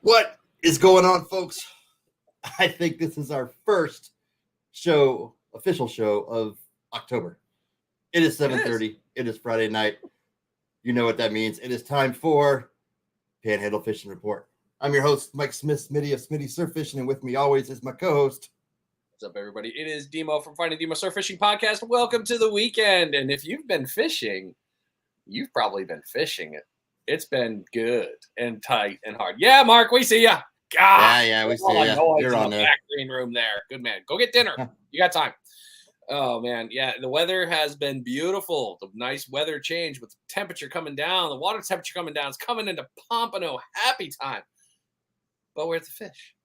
What is going on, folks? I think this is our first official show of October. It is 7:30. It is Friday night. You know what that means. It is time for Panhandle Fishing Report. I'm your host, Mike Smith, Smitty of Smitty Surf Fishing, and with me always is my co-host. What's up, everybody? It is Demo from Finding Demo Surf Fishing Podcast. Welcome to the weekend. And if you've been fishing, you've probably been fishing it. It's been good and tight and hard. Yeah, Mark, we see ya. God, yeah, we see ya. You're on there. Back green room there. Good man. Go get dinner. You got time. Oh, man. Yeah, the weather has been beautiful. The nice weather change with the temperature coming down. The water temperature coming down. It's coming into Pompano. Happy time. But where's the fish?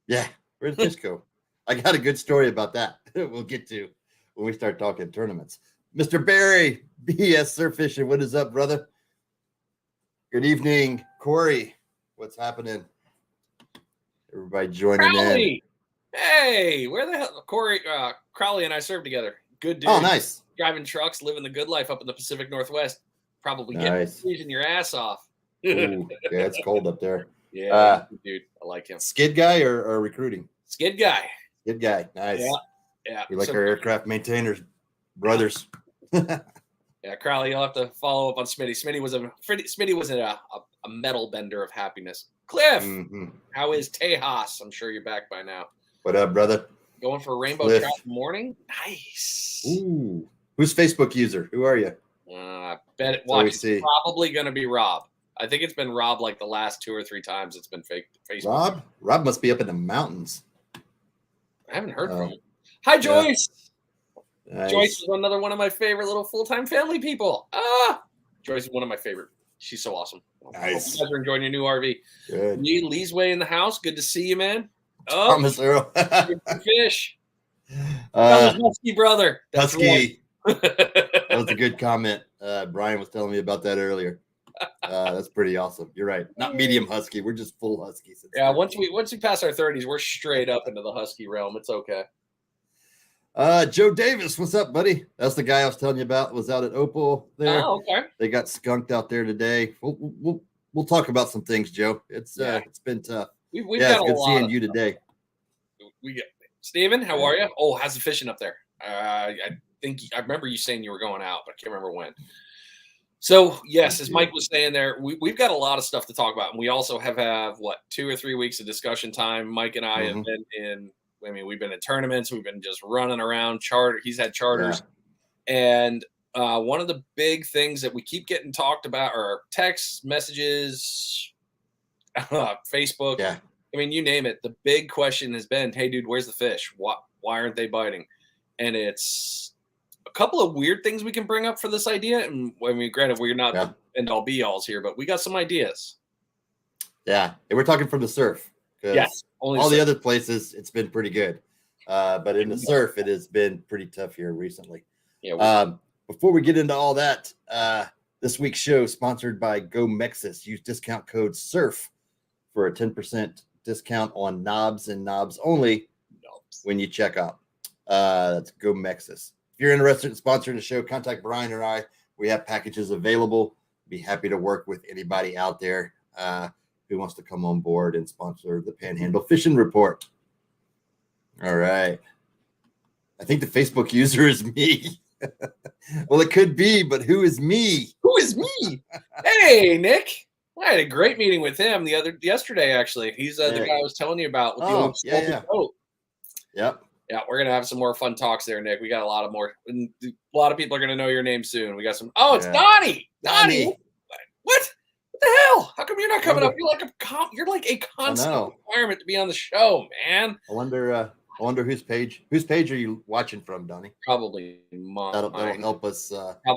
Yeah, where'd the fish go? I got a good story about that. We'll get to when we start talking tournaments. Mr. Barry, BS Surf Fishing, what is up, brother? Good evening, Corey. What's happening? Everybody joining Crowley. in. Hey, where the hell? Corey, Crowley and I served together. Good dude. Oh, nice. Driving trucks, living the good life up in the Pacific Northwest. Probably nice. freezing your ass off. Ooh, yeah, it's cold up there. Yeah, dude, I like him. Skid guy or recruiting? Skid guy. Skid guy. Nice. Yeah. We like our aircraft maintainers, brothers. Yeah, Crowley, you'll have to follow up on Smitty. Smitty was a metal bender of happiness. Cliff, How is Tejas? I'm sure you're back by now. What up, brother? Going for a rainbow trout in the morning? Nice. Ooh. Who's Facebook user? Who are you? I bet it's probably going to be Rob. I think it's been Rob like the last 2 or 3 times it's been fake Facebook. Rob must be up in the mountains. I haven't heard from him. Hi, Joyce. Nice. Joyce is another one of my favorite little full-time family people. Joyce is one of my favorite. She's so awesome. Nice. Hope you guys are enjoying your new RV. Good. Lee's way in the house. Good to see you, man. Thomas Earl. Fish. Husky brother. That's Husky. Right. That was a good comment. Brian was telling me about that earlier. That's pretty awesome. You're right. Not medium husky. We're just full huskies. Yeah. Once we pass our 30s, we're straight up into the husky realm. It's okay. Joe Davis, what's up, buddy? That's the guy I was telling you about. Was out at Opal there. Oh, okay. They got skunked out there today. We'll talk about some things, Joe. It's been tough. We've got it's good seeing you today. We get Steven, how are you? Oh, how's the fishing up there? I remember you saying you were going out, but I can't remember when. So yes, as Mike was saying there, we've got a lot of stuff to talk about, and we also have 2 or 3 weeks of discussion time. Mike and I have been in. I mean, we've been in tournaments. We've been just running around. He's had charters, and one of the big things that we keep getting talked about are texts, messages, Facebook. Yeah. I mean, you name it. The big question has been, hey, dude, where's the fish? Why aren't they biting? And it's a couple of weird things we can bring up for this idea. And I mean, granted, we're not the end-all be-alls here, but we got some ideas. Yeah. And we're talking from the surf. Yes. All the other places, it's been pretty good. But in the surf, it has been pretty tough here recently. Yeah. Before we get into all that, this week's show sponsored by Go Mexis. Use discount code SURF for a 10% discount on knobs and knobs only when you check out. That's Go Mexis. If you're interested in sponsoring the show, contact Brian or I. We have packages available. Be happy to work with anybody out there who wants to come on board and sponsor the Panhandle Fishing Report. All right. I think the Facebook user is me. Well, it could be, but who is me? Who is me? Hey, Nick. I had a great meeting with him yesterday, actually. He's the guy I was telling you about with the old boat. Yep. Yeah, we're going to have some more fun talks there, Nick. We got a lot of people are going to know your name soon. We got some. Oh, it's Donnie. Donnie. What the hell? How come you're not coming up? You're like a constant requirement to be on the show, man. I wonder whose page are you watching from, Donnie? Probably mine. That'll help us.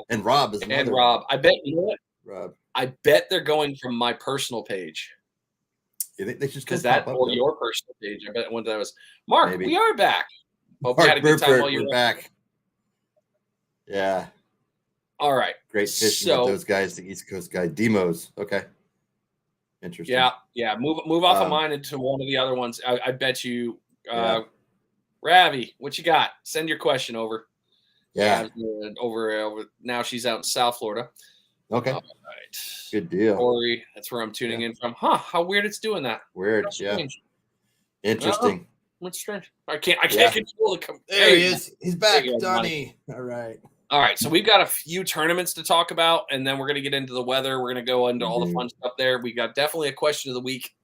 And Rob is another. And Rob. I bet you know what? Rob. I bet they're going from my personal page. You think they should because that or your personal page? I bet one that was Mark. Maybe. We are back. Hope Mark you had a good time while you were back. Yeah. All right. Great fishing with those guys, the East Coast guy, Demos. Okay. Interesting. Yeah. Move off of mine into one of the other ones. I bet you, Ravi, what you got? Send your question over. Yeah. Over now she's out in South Florida. Okay. All right. Good deal. Corey, that's where I'm tuning in from. Huh? How weird it's doing that. Weird. Yeah. Interesting. What's strange? I can't control the. There he is. He's back, go, Donnie. All right. All right, so we've got a few tournaments to talk about, and then we're going to get into the weather. We're going to go into all the fun stuff there. We got definitely a question of the week.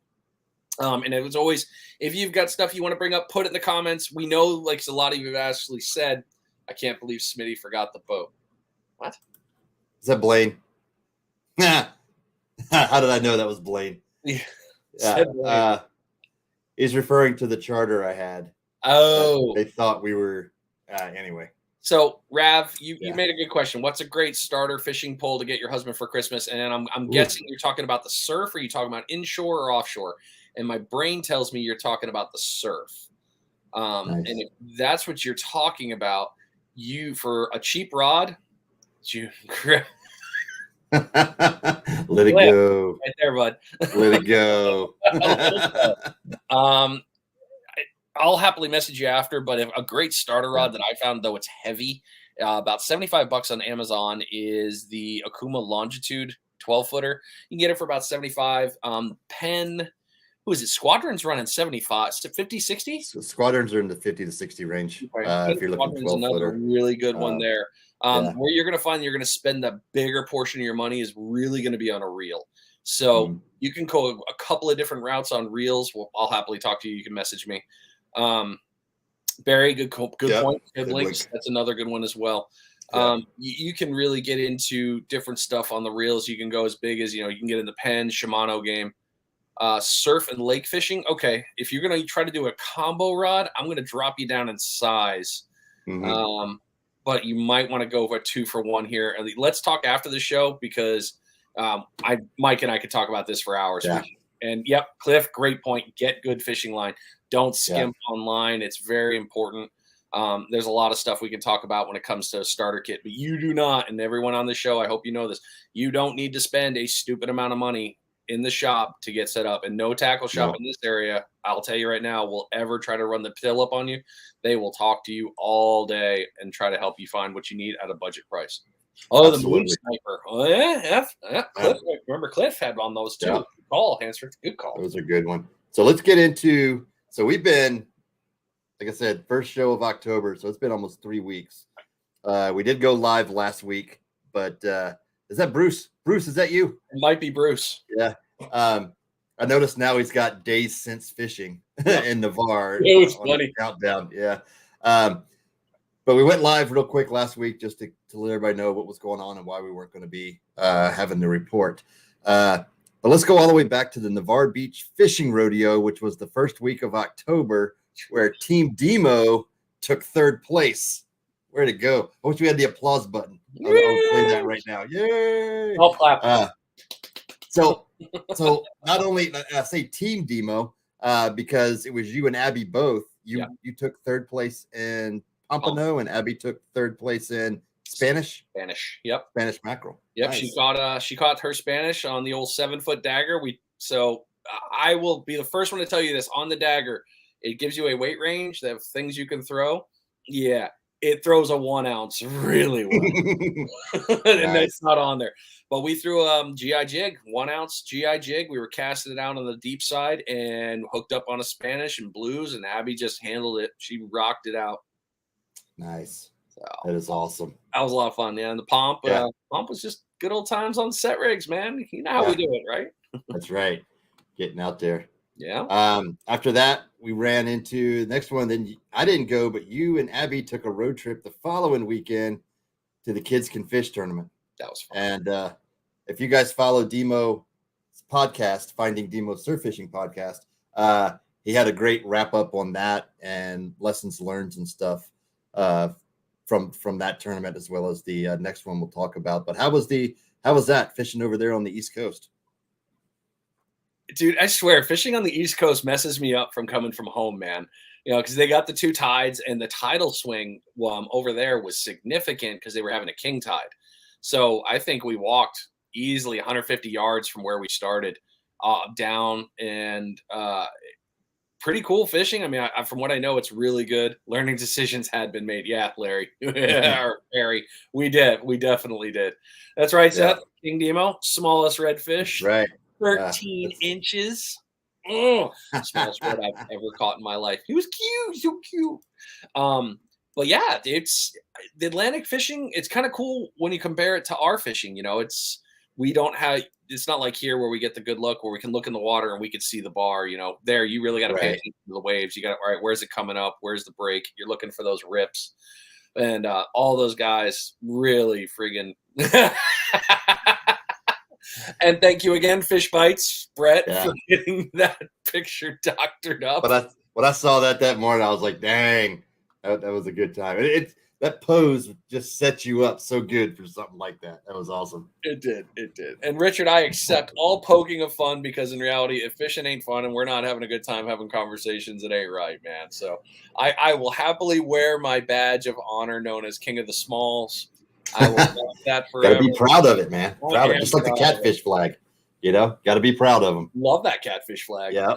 And it was always, if you've got stuff you want to bring up, put it in the comments. We know, like a lot of you have actually said, I can't believe Smitty forgot the boat. What? Is that Blaine? How did I know that was Blaine? Yeah. He's referring to the charter I had. Oh. They thought we were, anyway. So, Rav, you made a good question. What's a great starter fishing pole to get your husband for Christmas? And I'm guessing you're talking about the surf, or you talking about inshore or offshore? And my brain tells me you're talking about the surf. Nice. And if that's what you're talking about, for a cheap rod, let it go. Right there, bud. Let it go. I'll happily message you after, but if a great starter rod that I found, though it's heavy, about $75 on Amazon, is the Akuma Longitude 12-footer. You can get it for about 75. Penn, who is it? Squadron's running 75, 50, 60? So Squadrons are in the 50 to 60 range. If you're looking 12-footer. Another really good one there. Where you're going to find you're going to spend the bigger portion of your money is really going to be on a reel. So you can go a couple of different routes on reels. I'll happily talk to you. You can message me. Barry, good point. Good links. That's another good one as well. You can really get into different stuff on the reels. You can go as big as, you can get in the Penn, Shimano game. Surf and lake fishing. Okay, if you're going to try to do a combo rod, I'm going to drop you down in size. But you might want to go for a 2-for-1 here. And let's talk after the show, because Mike and I could talk about this for hours. Yeah. And Cliff, great point. Get good fishing line. Don't skimp online. It's very important. There's a lot of stuff we can talk about when it comes to a starter kit, but you do not, and everyone on the show, I hope you know this, you don't need to spend a stupid amount of money in the shop to get set up. And no tackle shop in this area, I'll tell you right now, will ever try to run the pill up on you. They will talk to you all day and try to help you find what you need at a budget price. Oh, absolutely. The Moon Sniper. Oh, yeah. Cliff, remember Cliff had on those too. Good call, Hansford. Good call. That was a good one. So let's get into, so we've been, like I said, first show of October. So it's been almost 3 weeks. We did go live last week, but is that Bruce? Bruce, is that you? It might be Bruce. Yeah. I noticed now he's got days since fishing in Navarre. It was funny. Countdown. Yeah. But we went live real quick last week just to let everybody know what was going on and why we weren't going to be having the report. But let's go all the way back to the Navarre Beach Fishing Rodeo, which was the first week of October, where Team Demo took third place. Where'd it go? I wish we had the applause button. I'll play that right now. Yay! I'll clap. So not only I say Team Demo because it was you and Abby both. You took third place in Pompano, and Abby took third place in Spanish. Yep. Spanish mackerel. Yep. Nice. She caught her Spanish on the old 7-foot dagger. I will be the first one to tell you this on the dagger. It gives you a weight range. They have things you can throw. Yeah. It throws a 1 ounce really well. And that's not on there. But we threw a GI jig, 1 ounce GI jig. We were casting it out on the deep side and hooked up on a Spanish and blues, and Abby just handled it. She rocked it out. Nice. That is awesome. That was a lot of fun. Yeah. And the pomp was just good old times on set rigs, man. You know how we do it, right? That's right. Getting out there. Yeah. After that, we ran into the next one. Then I didn't go, but you and Abby took a road trip the following weekend to the Kids Can Fish tournament. That was fun. And if you guys follow Demo's podcast, Finding Demo Surf Fishing podcast, he had a great wrap up on that and lessons learned and stuff from that tournament, as well as the next one we'll talk about. But how was that fishing over there on the East Coast? Dude, I swear, fishing on the East Coast messes me up from coming from home, man. Because they got the 2 tides, and the tidal swing over there was significant because they were having a king tide. So I think we walked easily 150 yards from where we started down, and pretty cool fishing. I mean, from what I know, it's really good. Learning decisions had been made. Yeah, Larry, or Harry, we did. We definitely did. That's right, Seth. King Demo, smallest redfish, Right. 13 inches. Oh, smallest red I've ever caught in my life. He was cute, so cute. But yeah, it's the Atlantic fishing. It's kind of cool when you compare it to our fishing. We don't have. It's not like here where we get the good look where we can look in the water and we can see the bar. There you really got to pay attention to the waves. You got all right. Where's it coming up? Where's the break? You're looking for those rips, and all those guys really friggin'. And thank you again, Fish Bites, Brett, for getting that picture doctored up. But when I saw that morning, I was like, dang, that was a good time. That pose just sets you up so good for something like that. That was awesome. It did. And Richard, I accept all poking of fun because in reality, if fishing ain't fun and we're not having a good time having conversations, it ain't right, man. So I will happily wear my badge of honor known as King of the Smalls. I will want that forever. Gotta be proud of it, man. Proud of it. Just like the catfish flag. Got to be proud of them. Love that catfish flag. Yeah.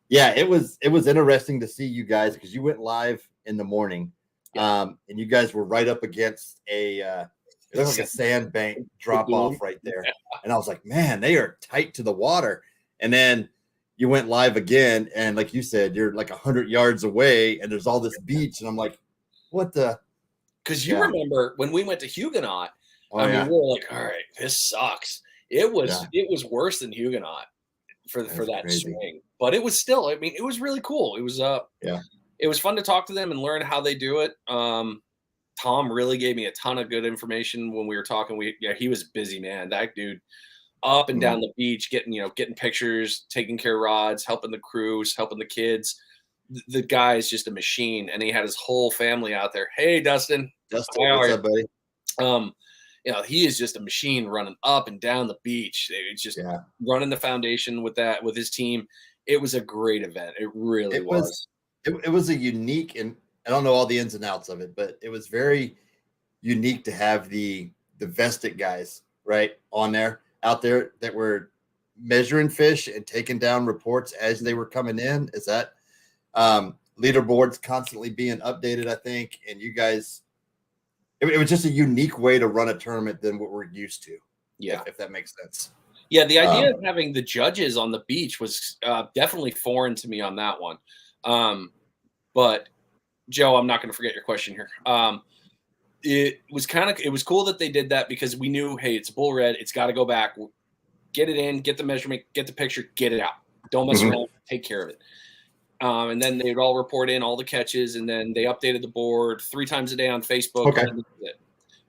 It was interesting to see you guys because you went live in the morning. And you guys were right up against it looked like a sandbank drop off right there. And I was like, man, they are tight to the water. And then you went live again. And like you said, you're like 100 yards away and there's all this beach. And I'm like, what the? Because you remember when we went to Huguenot, we were like, all right, this sucks. It was worse than Huguenot for that swing. But it was still, I mean, it was really cool. It was it was fun to talk to them and learn how they do it. Tom really gave me a ton of good information when we were talking. He was a busy man. That dude up and down the beach, getting pictures, taking care of rods, helping the crews, helping the kids. The guy is just a machine, and he had his whole family out there. Hey, Dustin. What's up, buddy? He is just a machine running up and down the beach. It's just running the foundation with his team. It was a great event. It really was. It was a unique, and I don't know all the ins and outs of it, but it was very unique to have the vested guys out there that were measuring fish and taking down reports as they were coming in. Is that leaderboards constantly being updated, I think, and you guys, it was just a unique way to run a tournament than what we're used to. Yeah. If that makes sense. Yeah. The idea of having the judges on the beach was definitely foreign to me on that one. But Joe, I'm not going to forget your question here. It was cool that they did that because we knew, hey, it's bull red. It's got to go back, get it in, get the measurement, get the picture, get it out. Don't mess around, take care of it. And then they'd all report in all the catches, and then they updated the board 3 times a day on Facebook. Okay.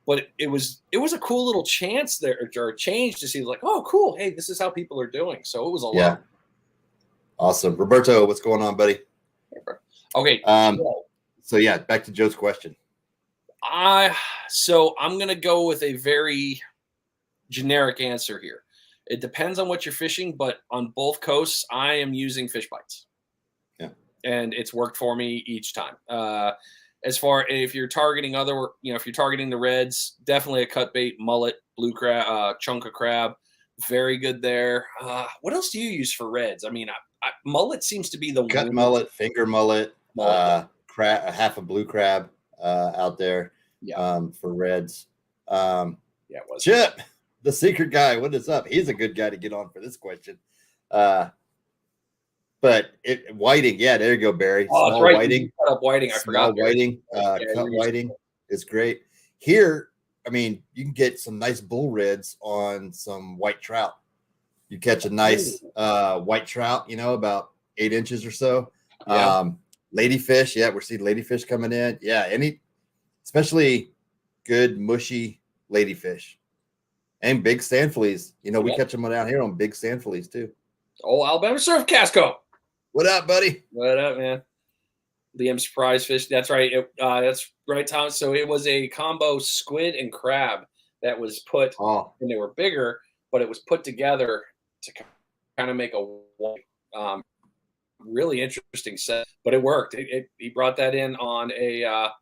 But it was a cool little chance there or a change to see like, oh, cool. Hey, this is how people are doing. So it was a lot. Awesome. Roberto, what's going on, buddy? Okay. So back to Joe's question. So I'm going to go with a very generic answer here. It depends on what you're fishing, but on both coasts, I am using Fish Bites. Yeah. And it's worked for me each time. As far if you're targeting if you're targeting the reds, definitely a cut bait, mullet, blue crab, chunk of crab, very good there. What else do you use for reds? I mean, mullet seems to be the cut mullet, finger mullet, half a blue crab out there for reds. It was Chip, the secret guy. What is up? He's a good guy to get on for this question. But whiting, there you go, Barry. Small right. Whiting. Cut up whiting. I forgot. Whiting, cut whiting is great. Here, I mean, you can get some nice bull reds on some white trout. You catch a nice white trout, about 8 inches or so. Yeah. Ladyfish, we're seeing ladyfish coming in. Yeah, especially good mushy ladyfish. And big sand fleas. We catch them down here on big sand fleas too. Oh, Alabama Surf Casco. What up, buddy? What up, man? Liam Surprise Fish. That's right. That's right, Tom. So it was a combo squid and crab that was put, and they were bigger, but it was put together to kind of make a really interesting set. But it worked. He brought that in on a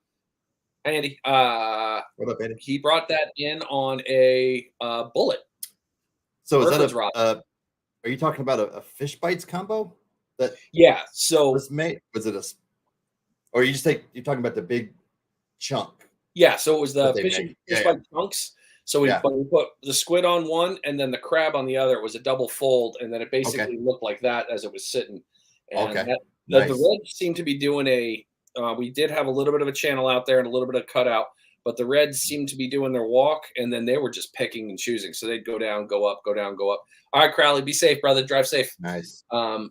Andy. What up, Andy? He brought that in on a bullet. So is that are you talking about a Fish Bites combo? Yeah. So was it a, or you're talking about the big chunk? Yeah, so it was the that they fish made? by chunks. So we Yeah. put the squid on one and then the crab on the other. It was a double fold, and then it Okay. basically looked like that as it was sitting. And Okay. the Nice. Reds seemed to be doing we did have a little bit of a channel out there and a little bit of cutout, but the Reds seemed to be doing their walk, and then they were just picking and choosing. So they'd go down, go up, go down, go up. All right, Crowley, be safe, brother. Drive safe. Nice.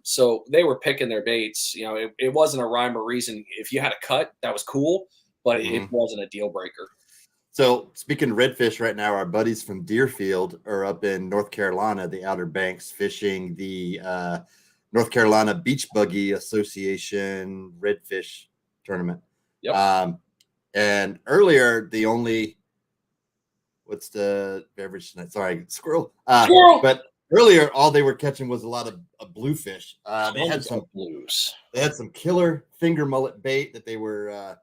So they were picking their baits. You know, it wasn't a rhyme or reason. If you had a cut, that was cool, but it wasn't a deal breaker. So speaking of redfish right now, our buddies from Deerfield are up in North Carolina, the Outer Banks, fishing the North Carolina Beach Buggy Association redfish tournament. Yep. And earlier, what's the beverage tonight? Sorry, squirrel. Squirrel. But earlier, all they were catching was a lot of bluefish. They had some blues. They had some killer finger mullet bait that they were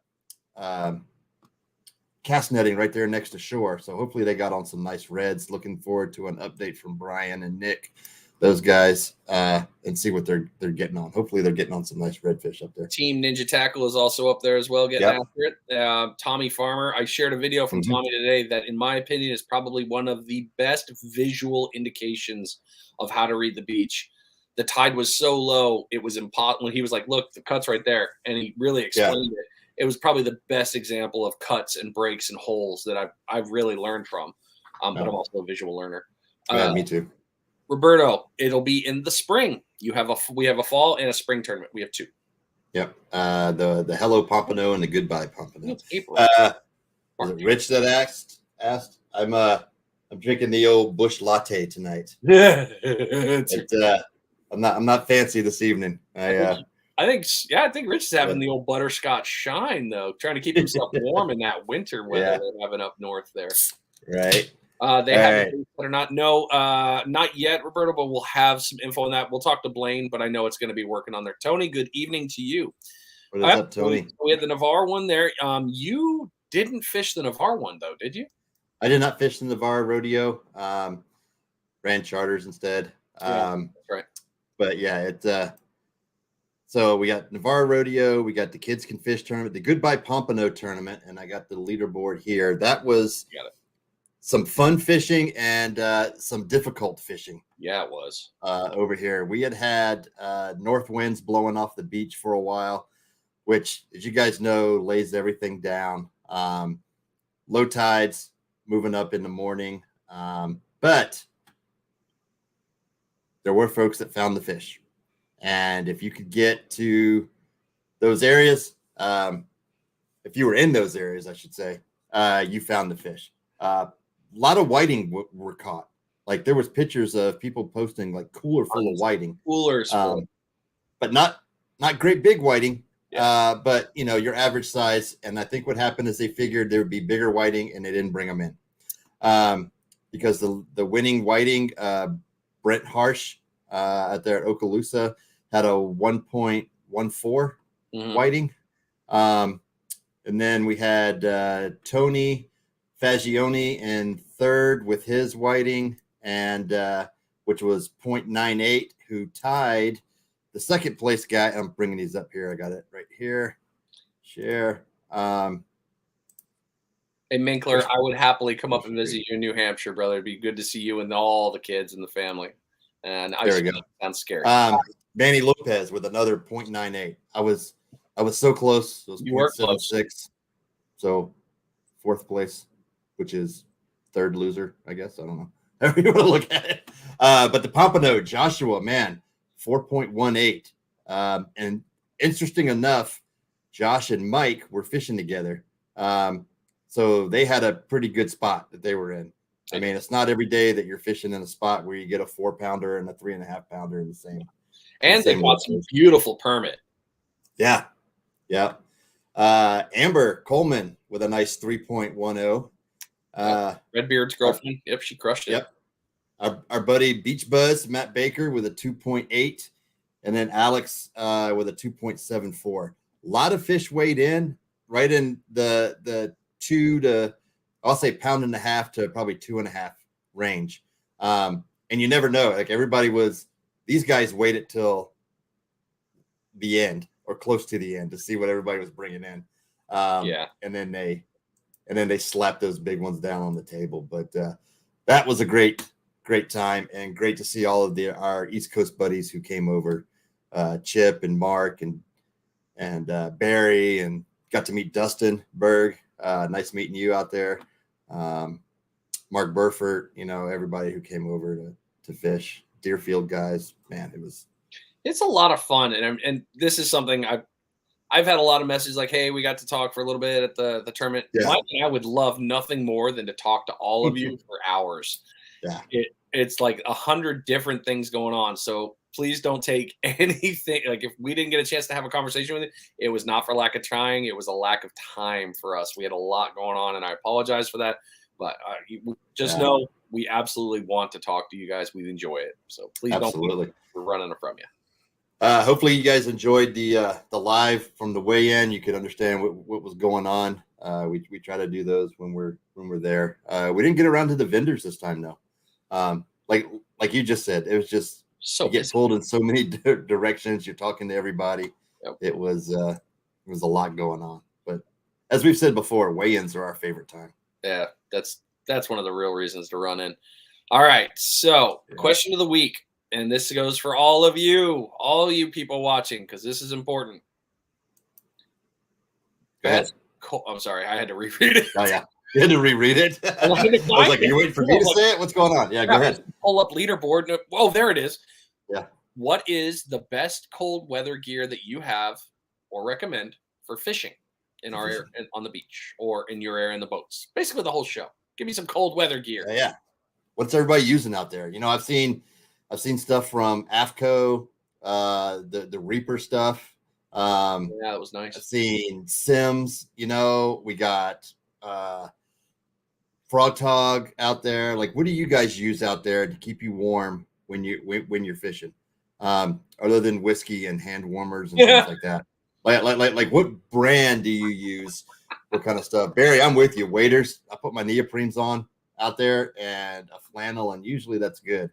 cast netting right there next to shore. So hopefully they got on some nice reds. Looking forward to an update from Brian and Nick, those guys, and see what they're getting on. Hopefully they're getting on some nice redfish up there. Team Ninja Tackle is also up there as well, getting after it. Tommy Farmer, I shared a video from Tommy today that, in my opinion, is probably one of the best visual indications of how to read the beach. The tide was so low, it was impossible. When he was like, look, the cut's right there, and he really explained it. It was probably the best example of cuts and breaks and holes that I've really learned from. But I'm also a visual learner. Yeah, me too. Roberto, it'll be in the spring. We have a fall and a spring tournament. We have two. Yep. The Hello Pompano and the Goodbye Pompano. It's April. Was it Rich that asked? I'm drinking the old Bush latte tonight. I'm not fancy this evening. I think Rich is having the old butterscotch shine, though, trying to keep himself warm in that winter weather they're having up north there. Right. They have or not? No, not yet, Roberto, but we'll have some info on that. We'll talk to Blaine, but I know it's going to be working on there. Tony, good evening to you. What is up, Tony? We had the Navarre one there. You didn't fish the Navarre one, though, did you? I did not fish the Navarre rodeo. Ran charters instead. That's right. But yeah, so we got Navarre rodeo, we got the Kids Can Fish tournament, the Goodbye Pompano tournament, and I got the leaderboard here. That was some fun fishing and some difficult fishing. Yeah, it was. Over here, we had north winds blowing off the beach for a while, which, as you guys know, lays everything down. Low tides moving up in the morning, but there were folks that found the fish. And if you could get to those areas, if you were in those areas, I should say, you found the fish. A lot of whiting were caught. Like there was pictures of people posting like cooler full of whiting. Coolers, but not great big whiting. But your average size. And I think what happened is they figured there would be bigger whiting, and they didn't bring them in because the winning whiting, Brent Harsh out there at Okaloosa, had a 1.14 whiting. And then we had Tony Fagioni in third with his whiting, and which was 0.98, who tied the second place guy. I'm bringing these up here. I got it right here. Share. Hey, Minkler, I would happily come up and visit you in New Hampshire, brother. It'd be good to see you and all the kids and the family. And there we go. Sounds scary. Manny Lopez with another 0.98. I was so close. It was 0.76. So fourth place, which is third loser, I guess. I don't know. However you want to look at it. But the Pompano, Joshua, man, 4.18. And interesting enough, Josh and Mike were fishing together. So they had a pretty good spot that they were in. I mean, it's not every day that you're fishing in a spot where you get a 4-pounder and a 3.5-pounder in the same. And they bought some beautiful permit. Yeah. Amber Coleman with a nice 3.10. Redbeard's girlfriend. Yep, she crushed it. Yep. Our buddy Beach Buzz, Matt Baker, with a 2.8. And then Alex with a 2.74. A lot of fish weighed in, right in the 2 to, I'll say, 1.5 to probably 2.5 range. And you never know. Like everybody was, these guys waited till the end or close to the end to see what everybody was bringing in. And then they slapped those big ones down on the table. But that was a great time, and great to see all of our East Coast buddies who came over, Chip and Mark and Barry, and got to meet Dustin Berg. Nice meeting you out there. Mark Burford, everybody who came over to fish. Deerfield guys, man, it's a lot of fun, and this is something I've had a lot of messages like, hey, we got to talk for a little bit at the tournament. Yeah. Mike and I would love nothing more than to talk to all of you for hours. Yeah. It's like 100 different things going on. So please don't take anything. Like, if we didn't get a chance to have a conversation with it was not for lack of trying. It was a lack of time for us. We had a lot going on, and I apologize for that. But just know we absolutely want to talk to you guys. We enjoy it. So please don't think we're running from you. Hopefully you guys enjoyed the live from the weigh-in. You could understand what was going on. We try to do those when we're there. We didn't get around to the vendors this time though. Like you just said, it was just you get pulled in so many directions. You're talking to everybody. Yep. It was a lot going on. But as we've said before, weigh-ins are our favorite time. Yeah, that's one of the real reasons to run in. All right, so question of the week. And this goes for all you people watching, because this is important. Go ahead. I'm sorry, I had to reread it. Oh, yeah. You had to reread it? I was like, are you waiting for me to say it? What's going on? Yeah, go ahead. Pull up leaderboard. Whoa, there it is. Yeah. What is the best cold weather gear that you have or recommend for fishing in our area, on the beach, or in your area in the boats? Basically the whole show. Give me some cold weather gear. Yeah. What's everybody using out there? I've seen stuff from AFCO, the Reaper stuff. That was nice. I've seen Sims. We got Frog Tog out there. Like, what do you guys use out there to keep you warm when you're fishing? Other than whiskey and hand warmers and things like that. Like what brand do you use? What kind of stuff? Barry, I'm with you. Waders. I put my neoprenes on out there and a flannel, and usually that's good.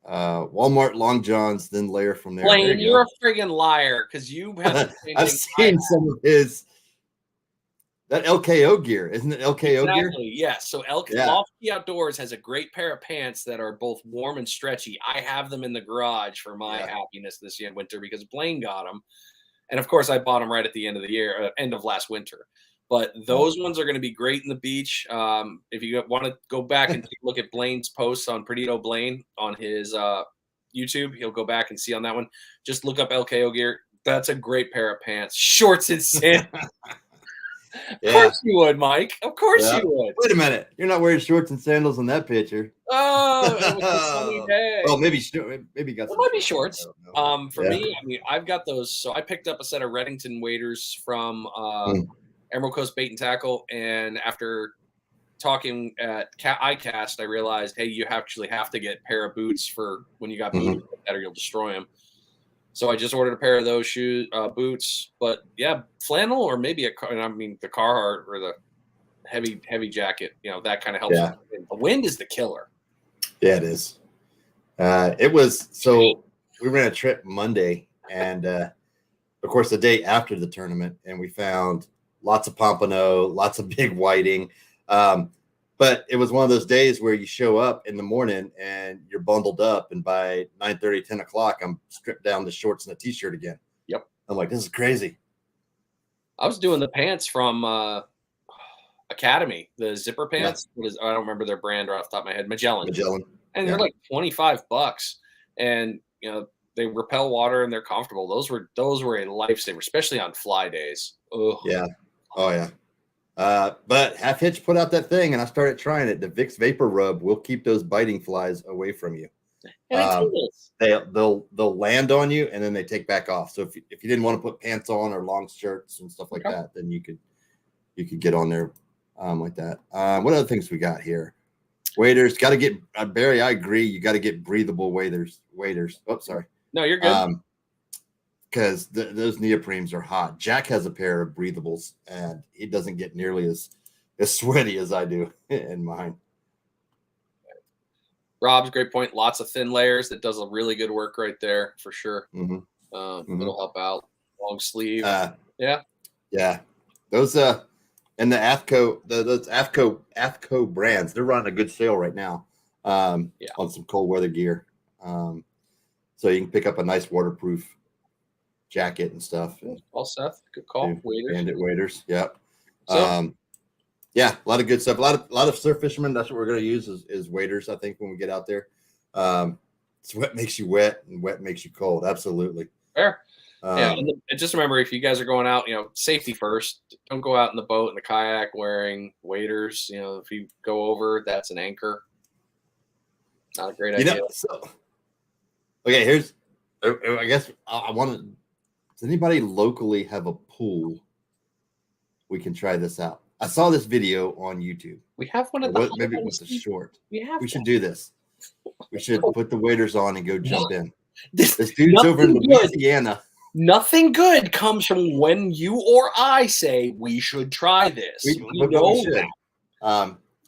Walmart long johns, then layer from there. Blaine, you're a friggin' liar, because you have. I've seen some of his that LKO gear, isn't it? LKO gear. Yes. So Lofty Outdoors has a great pair of pants that are both warm and stretchy. I have them in the garage for my happiness this winter because Blaine got them, and of course I bought them right at the end of the year, end of last winter. But those ones are going to be great in the beach. If you want to go back and take a look at Blaine's posts on Perdito Blaine on his YouTube, he'll go back and see on that one. Just look up LKO gear. That's a great pair of pants. Shorts and sand. Of course you would, Mike. Of course you would. Wait a minute. You're not wearing shorts and sandals in that picture. Oh, it was a sunny day. Well, maybe got some. It might be shorts. For me, I've got those. So I picked up a set of Reddington waders from Emerald Coast Bait and Tackle, and after talking at iCast, I realized, hey, you actually have to get a pair of boots for when you got boots like that, or you'll destroy them. So I just ordered a pair of those boots. But yeah, flannel, or maybe the Carhartt or the heavy jacket. That kind of helps. Yeah. The wind is the killer. Yeah, it is. It was so. We ran a trip Monday, and of course the day after the tournament, and we found lots of pompano, lots of big whiting. But it was one of those days where you show up in the morning and you're bundled up, and by 9:30, 10 o'clock, I'm stripped down to shorts and a t-shirt again. Yep. I'm like, this is crazy. I was doing the pants from Academy, the zipper pants. I don't remember their brand right off the top of my head. Magellan. And they're like $25. And, they repel water and they're comfortable. Those were a lifesaver, especially on fly days. Ugh. Yeah. Oh, yeah. But Half Hitch put out that thing, and I started trying it. The Vicks Vapor Rub will keep those biting flies away from you. They'll land on you, and then they take back off. So if you didn't want to put pants on or long shirts and stuff like that, then you could get on there like that. What other things we got here? Waders, got to get Barry. I agree. You got to get breathable waders. Oh, sorry. No, you're good. Because those neoprenes are hot. Jack has a pair of breathables, and he doesn't get nearly as sweaty as I do in mine. Rob's great point. Lots of thin layers. That does a really good work right there for sure. Mm-hmm. It'll help out. Long sleeve. Yeah. Those and the those AFCO brands, they're running a good sale right now. On some cold weather gear. So you can pick up a nice waterproof jacket and stuff. All Seth, good call. Waders. Bandit waders. Yep. So, yeah, a lot of good stuff. A lot of surf fishermen. That's what we're going to use is waders. I think when we get out there, sweat makes you wet and wet makes you cold. Absolutely. Fair. And just remember, if you guys are going out, safety first. Don't go out in the boat in the kayak wearing waders. If you go over, that's an anchor. Not a great idea. Okay, here's. I guess I want to. Does anybody locally have a pool? We can try this out. I saw this video on YouTube. We have one of the. Maybe it was a short. We should do this. We should put the waders on and go jump in. This dude's over in Louisiana. Nothing good comes from when you or I say we should try this. We should.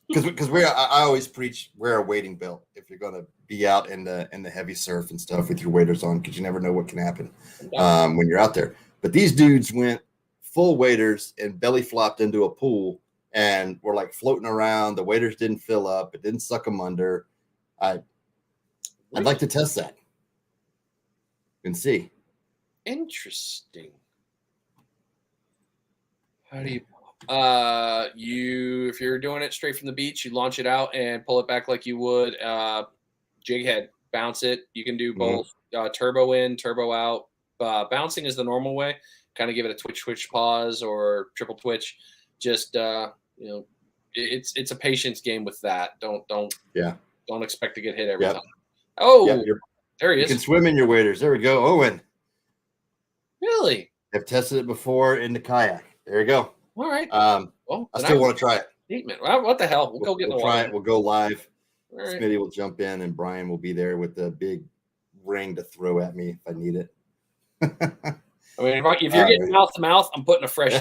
Because I always preach wear a wading belt if you're going to be out in the heavy surf and stuff with your waders on, because you never know what can happen when you're out there. But these dudes went full waders and belly flopped into a pool and were like floating around. The waders didn't fill up. It didn't suck them under. I'd like to test that and see. Interesting. How do you if you're doing it straight from the beach, you launch it out and pull it back like you would jig head, bounce it. You can do both turbo in, turbo out. Bouncing is the normal way. Kind of give it a twitch pause or triple twitch. Just it's a patience game with that. Don't expect to get hit every time. Oh, there he is. You can swim in your waders. There we go, Owen. Really? I've tested it before in the kayak. There you go. All right. I still want to try it. Statement. Well, what the hell? We'll go get in the water. Try it. We'll go live. Right. Smitty will jump in, and Brian will be there with the big ring to throw at me if I need it. I mean, if you're getting mouth to mouth, I'm putting a fresh.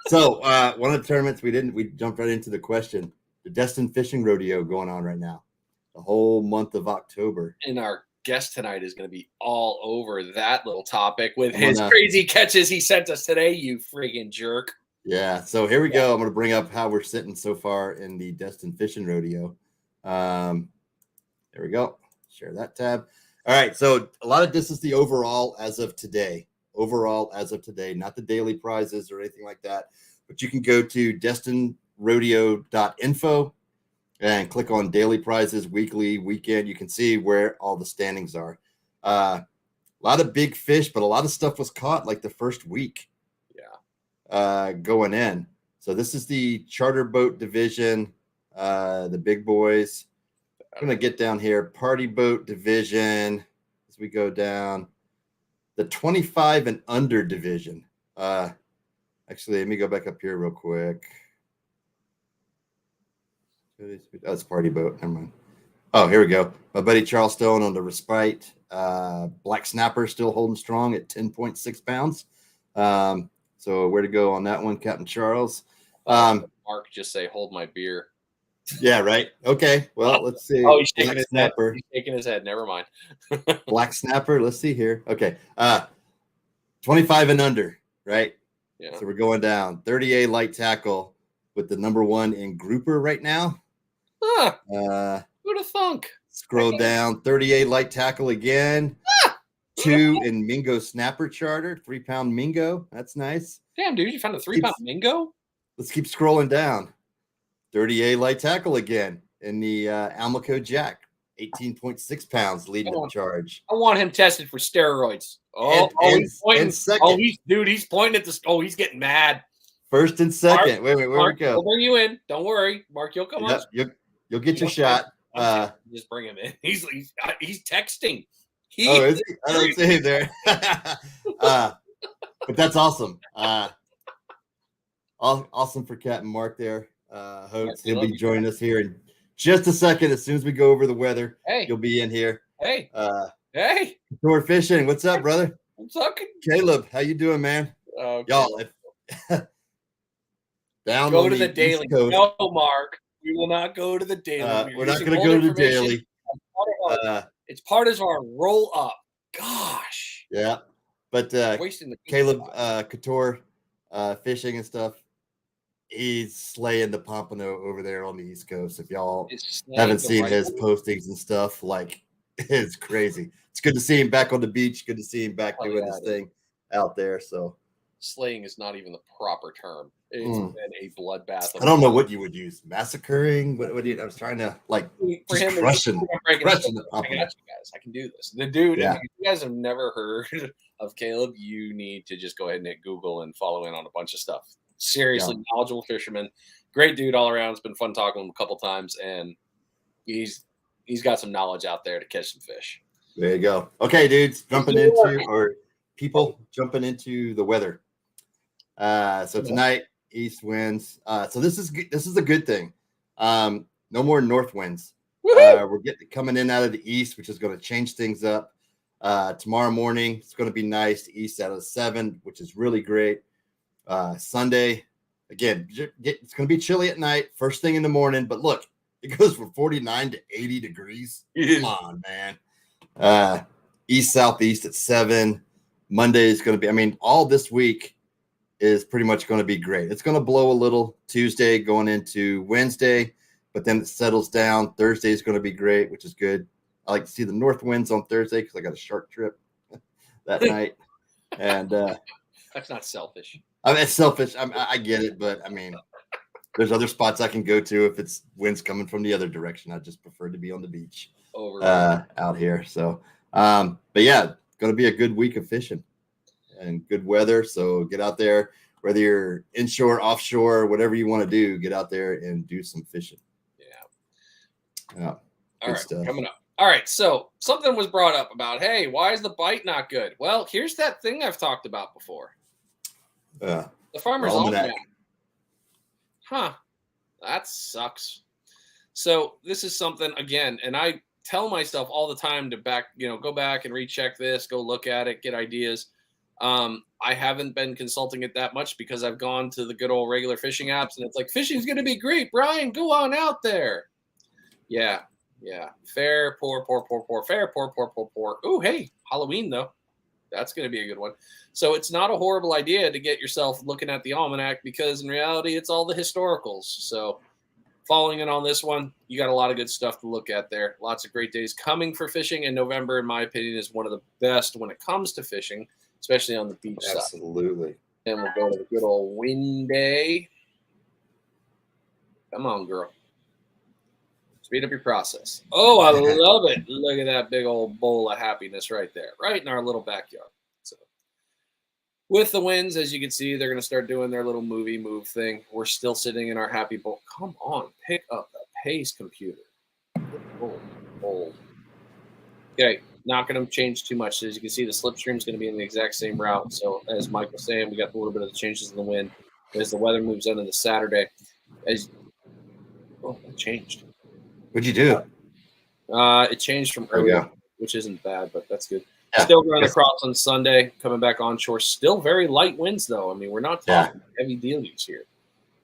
So one of the tournaments we jumped right into the question. The Destin Fishing Rodeo going on right now, the whole month of October. And our guest tonight is going to be all over that little topic with his crazy catches he sent us today, you friggin' jerk. Yeah, so here we go. I'm going to bring up how we're sitting so far in the Destin Fishing Rodeo. There we go. Share that tab. All right, so a lot of this is the overall as of today. Overall as of today, not the daily prizes or anything like that. But you can go to destinrodeo.info and click on daily prizes, weekly, weekend. You can see where all the standings are. A lot of big fish, but a lot of stuff was caught like the first week. Going in. So this is the charter boat division, the big boys. I'm going to get down here. Party boat division as we go down. The 25 and under division. Actually, let me go back up here real quick. Oh, it's party boat. Never mind. Oh, here we go. My buddy Charles Stone on the Respite. Black Snapper still holding strong at 10.6 pounds. So where to go on that one, Captain Charles? Mark, just say, hold my beer. Yeah, right. Okay. Well, let's see. Oh, he's shaking his head. He's shaking his head. Never mind. Black Snapper. Let's see here. Okay. 25 and under, right? Yeah. So we're going down. 30A light tackle with the number one in grouper right now. Who'd have thunk? Scroll down. 30A light tackle again. 2 in Mingo Snapper Charter, 3-pound Mingo. That's nice. Damn, dude, you found a 3-pound Mingo? Let's keep scrolling down. 30A light tackle again in the Almaco Jack, 18.6 pounds leading the charge. I want him tested for steroids. He's pointing. Second. He's pointing at this. Oh, he's getting mad. First and second. Mark, where Mark, we go? We'll bring you in. Don't worry, Mark. You'll come on. You'll get your shot. Just bring him in. He's texting. Is he? I don't see him there. But that's awesome. Awesome for Capt Mark there. Hopes he'll be joining us here in just a second. As soon as we go over the weather, you'll be in here. Hey. Shore fishing. What's up, brother? What's up? Caleb, how you doing, man? Y'all, down go on to the daily. No, Mark. We will not go to the daily. We're not going to go to the daily. It's part of our roll up. Gosh. Yeah. But Wasting the Caleb Couture fishing and stuff, he's slaying the pompano over there on the East Coast. If y'all haven't seen his postings and stuff, like, it's crazy. It's good to see him back on the beach. Good to see him back doing his thing out there. So slaying is not even the proper term. It's been a bloodbath. I don't know what you would use. Massacring? What do you? I was trying to just crushing the pompano. I can do this. The dude. If you guys have never heard of Caleb, you need to just go ahead and hit Google and follow in on a bunch of stuff. Seriously, knowledgeable fisherman, great dude all around. It's been fun talking to him a couple times, and he's got some knowledge out there to catch some fish. There you go. Okay, dudes, jumping into the weather. So tonight, east winds. So this is a good thing. No more north winds. We're coming in out of the east, which is going to change things up. Tomorrow morning, it's going to be nice. East out of 7, which is really great. Sunday, again, it's going to be chilly at night, first thing in the morning. But look, it goes from 49 to 80 degrees. Come on, man. East southeast at 7. Monday is going to be, all this week is pretty much going to be great. It's going to blow a little Tuesday going into Wednesday, but then it settles down. Thursday is going to be great, which is good. I like to see the north winds on Thursday because I got a shark trip that night. And that's not selfish. It's selfish. I get it, but there's other spots I can go to if it's winds coming from the other direction. I just prefer to be on the beach out here. So, but yeah, going to be a good week of fishing and good weather. So get out there, whether you're inshore, offshore, whatever you want to do, get out there and do some fishing. Yeah. All right, stuff. Coming up. All right, so something was brought up about, hey, why is the bite not good? Well, here's that thing I've talked about before. The Farmer's Almanac. Huh. That sucks. So this is something, again, and I tell myself all the time to go back and recheck this, go look at it, get ideas. I haven't been consulting it that much because I've gone to the good old regular fishing apps, and it's like, fishing's going to be great, Brian, go on out there. Yeah. Fair, poor, fair, poor. Ooh, hey, Halloween, though. That's going to be a good one. So it's not a horrible idea to get yourself looking at the almanac because in reality, it's all the historicals. So following in on this one, you got a lot of good stuff to look at there. Lots of great days coming for fishing. And November, in my opinion, is one of the best when it comes to fishing, especially on the beach side. Absolutely. And we'll go to the good old wind day. Come on, girl. Speed up your process. Oh, I love it. Look at that big old bowl of happiness right there, right in our little backyard. So with the winds, as you can see, they're going to start doing their little move thing. We're still sitting in our happy bowl. Come on, pick up the pace, computer. Bold. Okay, not going to change too much. As you can see, the slipstream is going to be in the exact same route. So as Mike was saying, we got a little bit of the changes in the wind as the weather moves into the Saturday. It changed. What'd you do? It changed from earlier, which isn't bad, but that's good. Yeah. Still running across on Sunday, coming back onshore. Still very light winds, though. We're not talking heavy deluge here.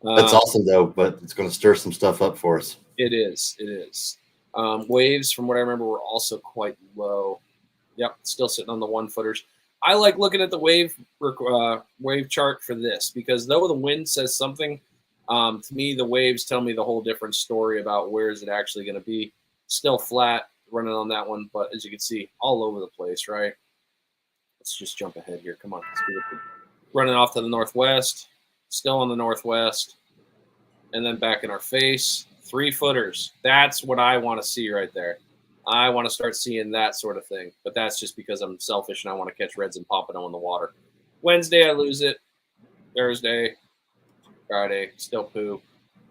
That's awesome, though, but it's going to stir some stuff up for us. It is. Waves, from what I remember, were also quite low. Yep, still sitting on the 1-footers. I like looking at the wave chart for this because though the wind says something, to me, the waves tell me the whole different story about where is it actually going to be. Still flat running on that one, but as you can see, all over the place, right? Let's just jump ahead here. Come on. Running off to the northwest, still on the northwest, and then back in our face, 3-footers. That's what I want to see right there. I want to start seeing that sort of thing, but that's just because I'm selfish and I want to catch reds and pompano in the water. Wednesday, I lose it. Thursday, Friday, still poo,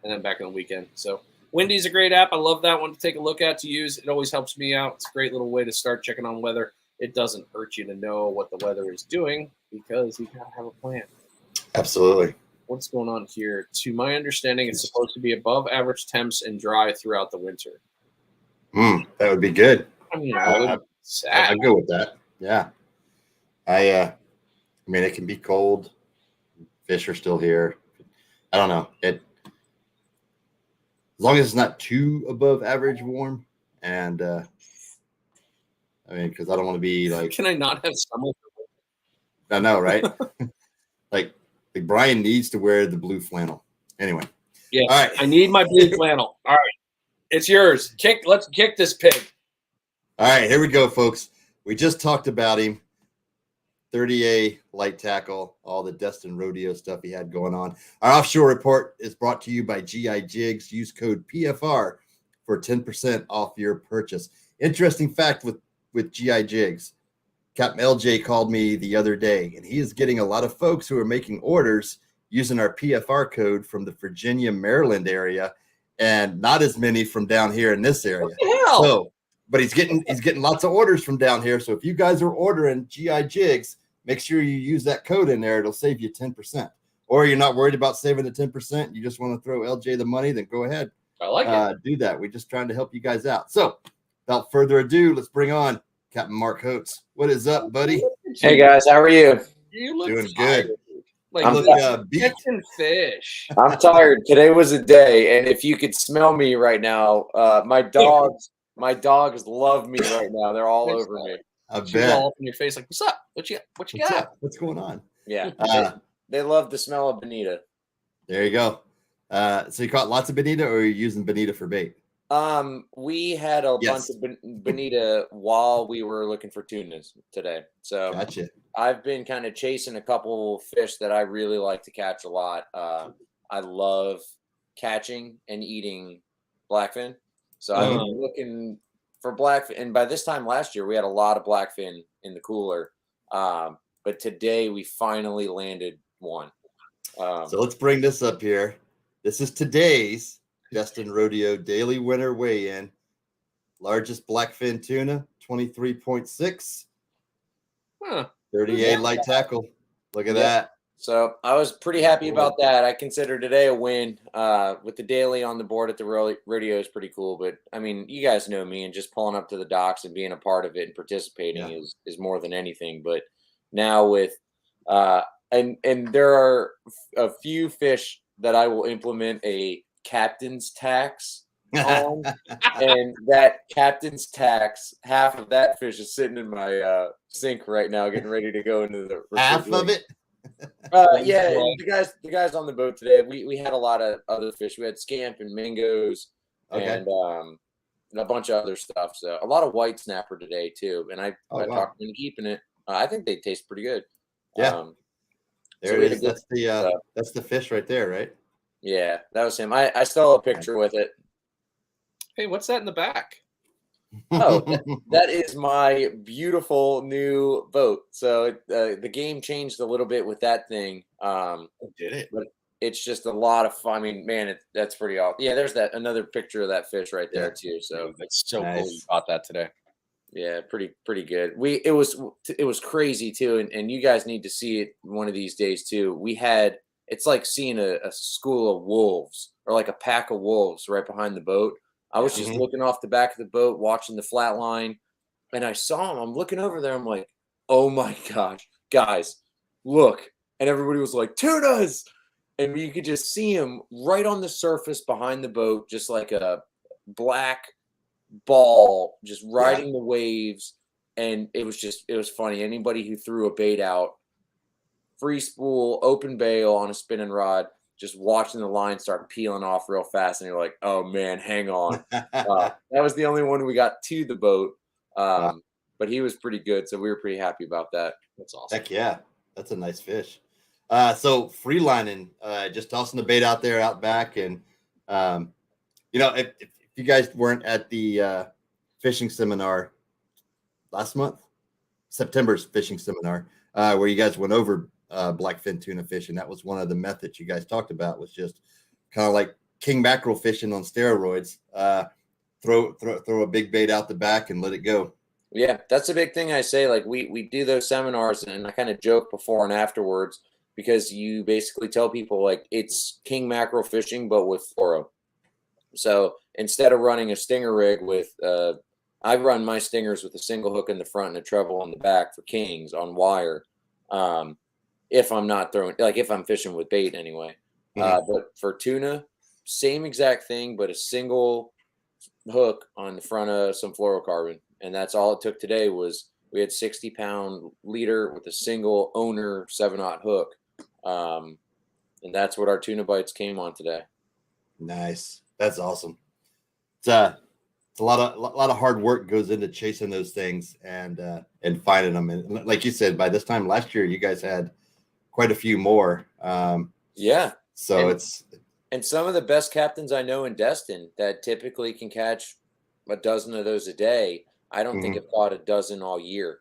and then back on the weekend. So Windy's a great app. I love that one to take a look at, to use. It always helps me out. It's a great little way to start checking on weather. It doesn't hurt you to know what the weather is doing because you got to have a plan. Absolutely. What's going on here? To my understanding, it's supposed to be above average temps and dry throughout the winter. That would be good. I'd go with that. Yeah. It can be cold. Fish are still here. I don't know. As long as it's not too above average warm, and I mean, because I don't want to be like. Can I not have summer? I know, right? like Brian needs to wear the blue flannel. Anyway. Yeah. All right. I need my blue flannel. All right. It's yours. Let's kick this pig. All right, here we go, folks. We just talked about him. 30A light tackle, all the Destin Rodeo stuff he had going on. Our offshore report is brought to you by GI Jigs. Use code PFR for 10% off your purchase. Interesting fact with GI Jigs. Captain LJ called me the other day, and he is getting a lot of folks who are making orders using our PFR code from the Virginia, Maryland area, and not as many from down here in this area. What the hell? So, but he's getting lots of orders from down here. So if you guys are ordering GI Jigs, make sure you use that code in there. It'll save you 10%. Or you're not worried about saving the 10%. You just want to throw LJ the money, then go ahead. I like it. Do that. We're just trying to help you guys out. So without further ado, let's bring on Captain Mark Hotze. What is up, buddy? Hey guys, how are you? You look Doing tired. good. Like I'm beat. catching fish. I'm tired. Today was a day, and if you could smell me right now, my dogs love me right now. They're all over me. I She's bet. all up in your face, like, "What's up? What you got?" up? What's going on? Yeah, Uh, they love the smell of bonita. There you go. So you caught lots of bonita, or are you using bonita for bait? We had a Yes. bunch of bonita while we were looking for tunas today. So Gotcha. I've been kind of chasing a couple fish that I really like to catch a lot. I love catching and eating blackfin. So I've been looking for blackfin. And by this time last year, we had a lot of blackfin in the cooler. But today we finally landed one. So let's bring this up here. This is today's Destin Rodeo Daily Winner Weigh-In. Largest blackfin tuna, 23.6. Huh. 38 light tackle. Look at that. So I was pretty happy about that. I consider today a win. With the daily on the board at the rodeo is pretty cool. But I mean, you guys know me, and just pulling up to the docks and being a part of it and participating is more than anything. But now with and there are a few fish that I will implement a captain's tax on, and that captain's tax, half of that fish is sitting in my sink right now, getting ready to go into the Half of it? yeah, the guys on the boat today, we had a lot of other fish. We had scamp and mingoes and a bunch of other stuff. So a lot of white snapper today too. And I talked into keeping it. I think they taste pretty good. Yeah. There so it is. That's the fish right there, right? Yeah, that was him. I still have a picture with it. Hey, what's that in the back? Oh, that is my beautiful new boat. So the game changed a little bit with that thing. Did it? But it's just a lot of fun. I mean, man, that's pretty awesome. Yeah, there's another picture of that fish right there too. So that's so cool. You caught that today. Yeah, pretty good. It was crazy too, and you guys need to see it one of these days too. It's like seeing a school of wolves, or like a pack of wolves right behind the boat. I was just looking off the back of the boat, watching the flat line, and I saw him. I'm looking over there. I'm like, oh my gosh, guys, look. And everybody was like, tunas. And you could just see him right on the surface behind the boat, just like a black ball, just riding the waves. And it was funny. Anybody who threw a bait out, free spool, open bail on a spinning rod, just watching the line start peeling off real fast, and you're like, "Oh man, hang on." That was the only one we got to the boat, but he was pretty good, so we were pretty happy about that. That's awesome. Heck yeah, that's a nice fish. So free lining, just tossing the bait out there, out back, and if you guys weren't at the fishing seminar last month, September's fishing seminar, where you guys went over blackfin tuna fishing. That was one of the methods you guys talked about, was just kind of like king mackerel fishing on steroids. Throw a big bait out the back and let it go. Yeah, that's a big thing I say. Like we do those seminars, and I kind of joke before and afterwards, because you basically tell people like it's king mackerel fishing, but with fluoro. So instead of running a stinger rig with, I run my stingers with a single hook in the front and a treble on the back for kings on wire. If I'm not throwing, like if I'm fishing with bait anyway. But for tuna, same exact thing, but a single hook on the front of some fluorocarbon. and that's all it took today. Was we had 60-pound leader with a single owner 7/0 hook, and that's what our tuna bites came on today. Nice. That's awesome. It's a lot of hard work goes into chasing those things and finding them. And like you said, by this time last year, you guys had quite a few more. Yeah. So and some of the best captains I know in Destin that typically can catch a dozen of those a day. I don't think have caught a dozen all year,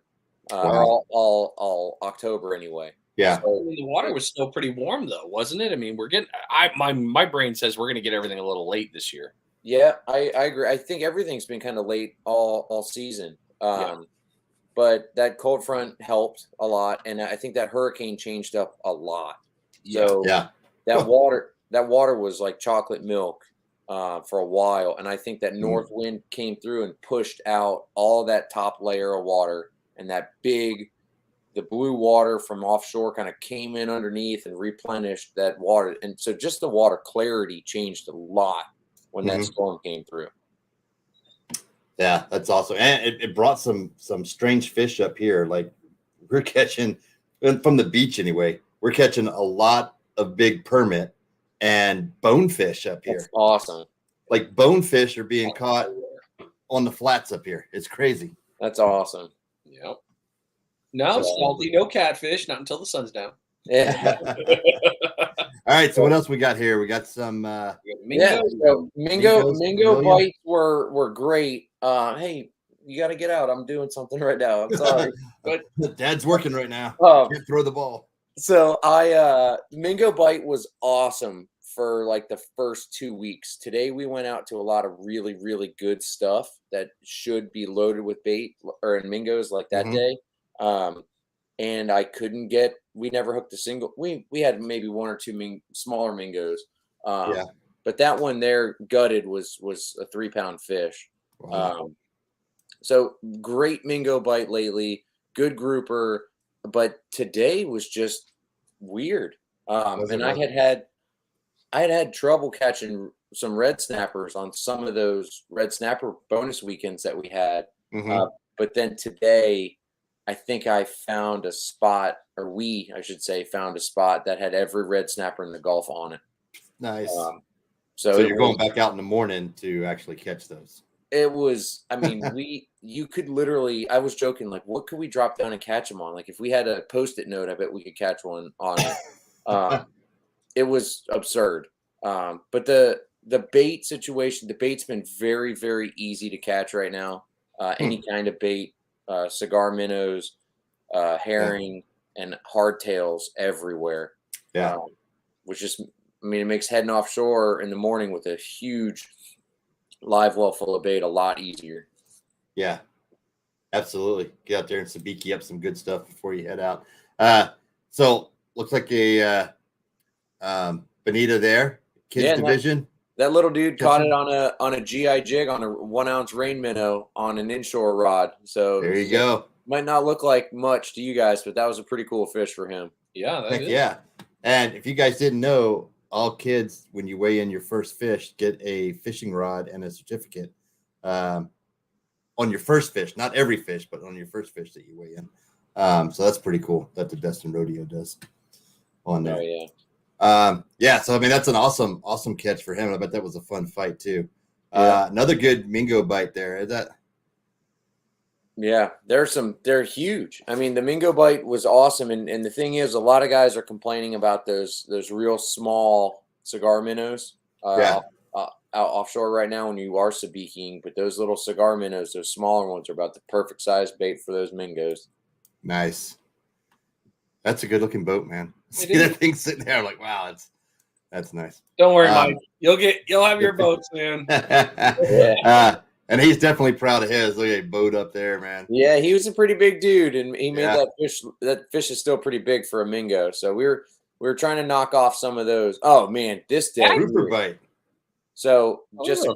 or all October anyway. Yeah. So, the water was still pretty warm though, wasn't it? I mean, we're getting. My brain says we're going to get everything a little late this year. Yeah, I agree. I think everything's been kind of late all season. But that cold front helped a lot, and I think that hurricane changed up a lot. So that water was like chocolate milk for a while, and I think that north wind came through and pushed out all that top layer of water, and the blue water from offshore kind of came in underneath and replenished that water, and so just the water clarity changed a lot when that storm came through. Yeah, that's awesome. And it brought some strange fish up here. Like we're catching from the beach anyway. We're catching a lot of big permit and bonefish up here. That's awesome. Like bonefish are being caught on the flats up here. It's crazy. That's awesome. Yep. No, salty, no catfish, not until the sun's down. Yeah. All right. So what else we got here? We got some mingo bites were great. Hey, you got to get out. I'm doing something right now. I'm sorry, but Dad's working right now. Can't throw the ball. So mingo bite was awesome for like the first 2 weeks. Today we went out to a lot of really, really good stuff that should be loaded with bait or mingoes like that day. And I couldn't get. We never hooked a single. We had maybe one or two smaller mingos. But that one there gutted was a 3-pound fish. Wow. So great mingo bite lately. Good grouper. But today was just weird. And I had trouble catching some red snappers on some of those red snapper bonus weekends that we had. But then today, I think I found a spot, or I should say, found a spot that had every red snapper in the Gulf on it. Nice. So you're going back out in the morning to actually catch those. It was, I mean, you could literally, I was joking, like, what could we drop down and catch them on? Like, if we had a Post-it note, I bet we could catch one on it. It was absurd. But the bait situation, the bait's been very, very easy to catch right now. Any kind of bait, cigar minnows, herring, and hardtails everywhere. Yeah. Which is, I mean, it makes heading offshore in the morning with a huge live well full of bait a lot easier. Yeah, absolutely. Get out there and sabiki up some good stuff before you head out. So looks like a bonita there, kids division. That little dude caught it on a GI jig on a 1-ounce rain minnow on an inshore rod. So there you go. Might not look like much to you guys, but that was a pretty cool fish for him. Yeah, yeah. And if you guys didn't know, all kids, when you weigh in your first fish, get a fishing rod and a certificate on your first fish. Not every fish, but on your first fish that you weigh in. So that's pretty cool that the Destin Rodeo does on there. Oh, yeah. So I mean, that's an awesome catch for him. I bet that was a fun fight too. Another good mingo bite there. Is that? Yeah, they're huge. I mean, the mingo bite was awesome. And the thing is, a lot of guys are complaining about those real small cigar minnows out offshore right now when you are sabikiing. But those little cigar minnows, those smaller ones, are about the perfect size bait for those mingos. Nice. That's a good looking boat, man. See that thing sitting there, I'm like, wow, that's nice. Don't worry, Mike. You'll have your boat soon. And he's definitely proud of his. Look at that boat up there, man. Yeah, he was a pretty big dude, and he made that fish. That fish is still pretty big for a mingo. So we were trying to knock off some of those. Oh man, this day. Grouper bite. So just a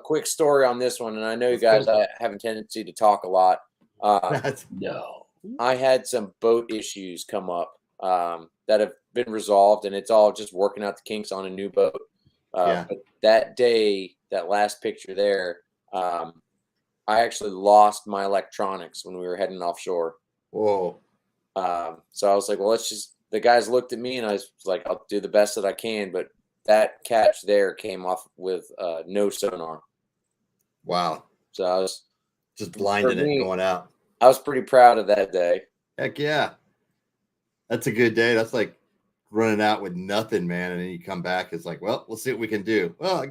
quick story on this one, and I know you guys have a tendency to talk a lot. No, I had some boat issues come up that have been resolved, and it's all just working out the kinks on a new boat. But that day, that last picture there, I actually lost my electronics when we were heading offshore. Whoa. So I was like, well, the guys looked at me and I was like, I'll do the best that I can. But that catch there came off with no sonar. Wow. So I was just blinding it going out. I was pretty proud of that day. Heck yeah. That's a good day. That's like running out with nothing, man. And then you come back. It's like, well, we'll see what we can do. Well,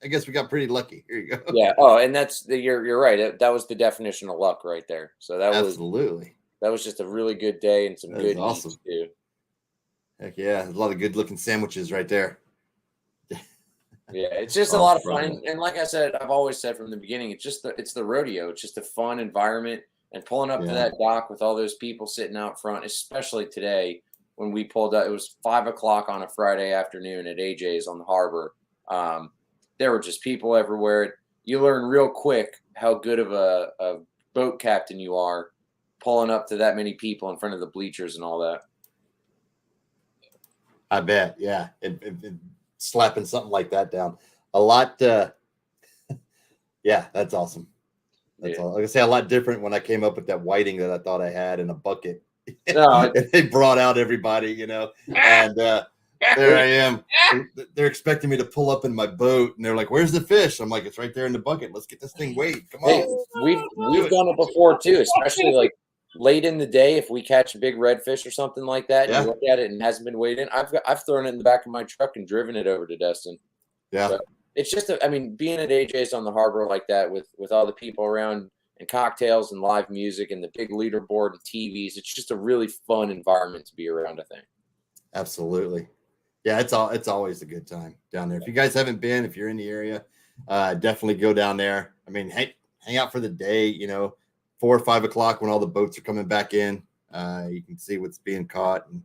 I guess we got pretty lucky. Here you go. Yeah. Oh, and you're right. That was the definition of luck right there. So that was just a really good day and some good awesome eats too. Heck yeah. A lot of good looking sandwiches right there. Yeah, it's just a lot of fun. And like I said, I've always said from the beginning, it's the rodeo. It's just a fun environment, and pulling up to that dock with all those people sitting out front, especially today when we pulled up. It was 5:00 on a Friday afternoon at AJ's on the harbor. There were just people everywhere. You learn real quick how good of a boat captain you are, pulling up to that many people in front of the bleachers and all that. I bet. Yeah. Slapping something like that down a lot. Yeah, that's awesome. That's all. Like I say, a lot different when I came up with that whiting that I thought I had in a bucket. And they brought out everybody, and there I am. They're expecting me to pull up in my boat, and they're like, "Where's the fish?" I'm like, "It's right there in the bucket. Let's get this thing weighed. Come on." Hey, we've done it before too, especially like late in the day. If we catch a big redfish or something like that, and you look at it and it hasn't been weighed in, I've thrown it in the back of my truck and driven it over to Destin. Yeah, so it's just being at AJ's on the harbor like that with all the people around and cocktails and live music and the big leaderboard and TVs. It's just a really fun environment to be around, I think. Absolutely. Yeah, it's always a good time down there. If you guys haven't been, if you're in the area, definitely go down there. Hang out for the day, 4 or 5 o'clock when all the boats are coming back in. You can see what's being caught. And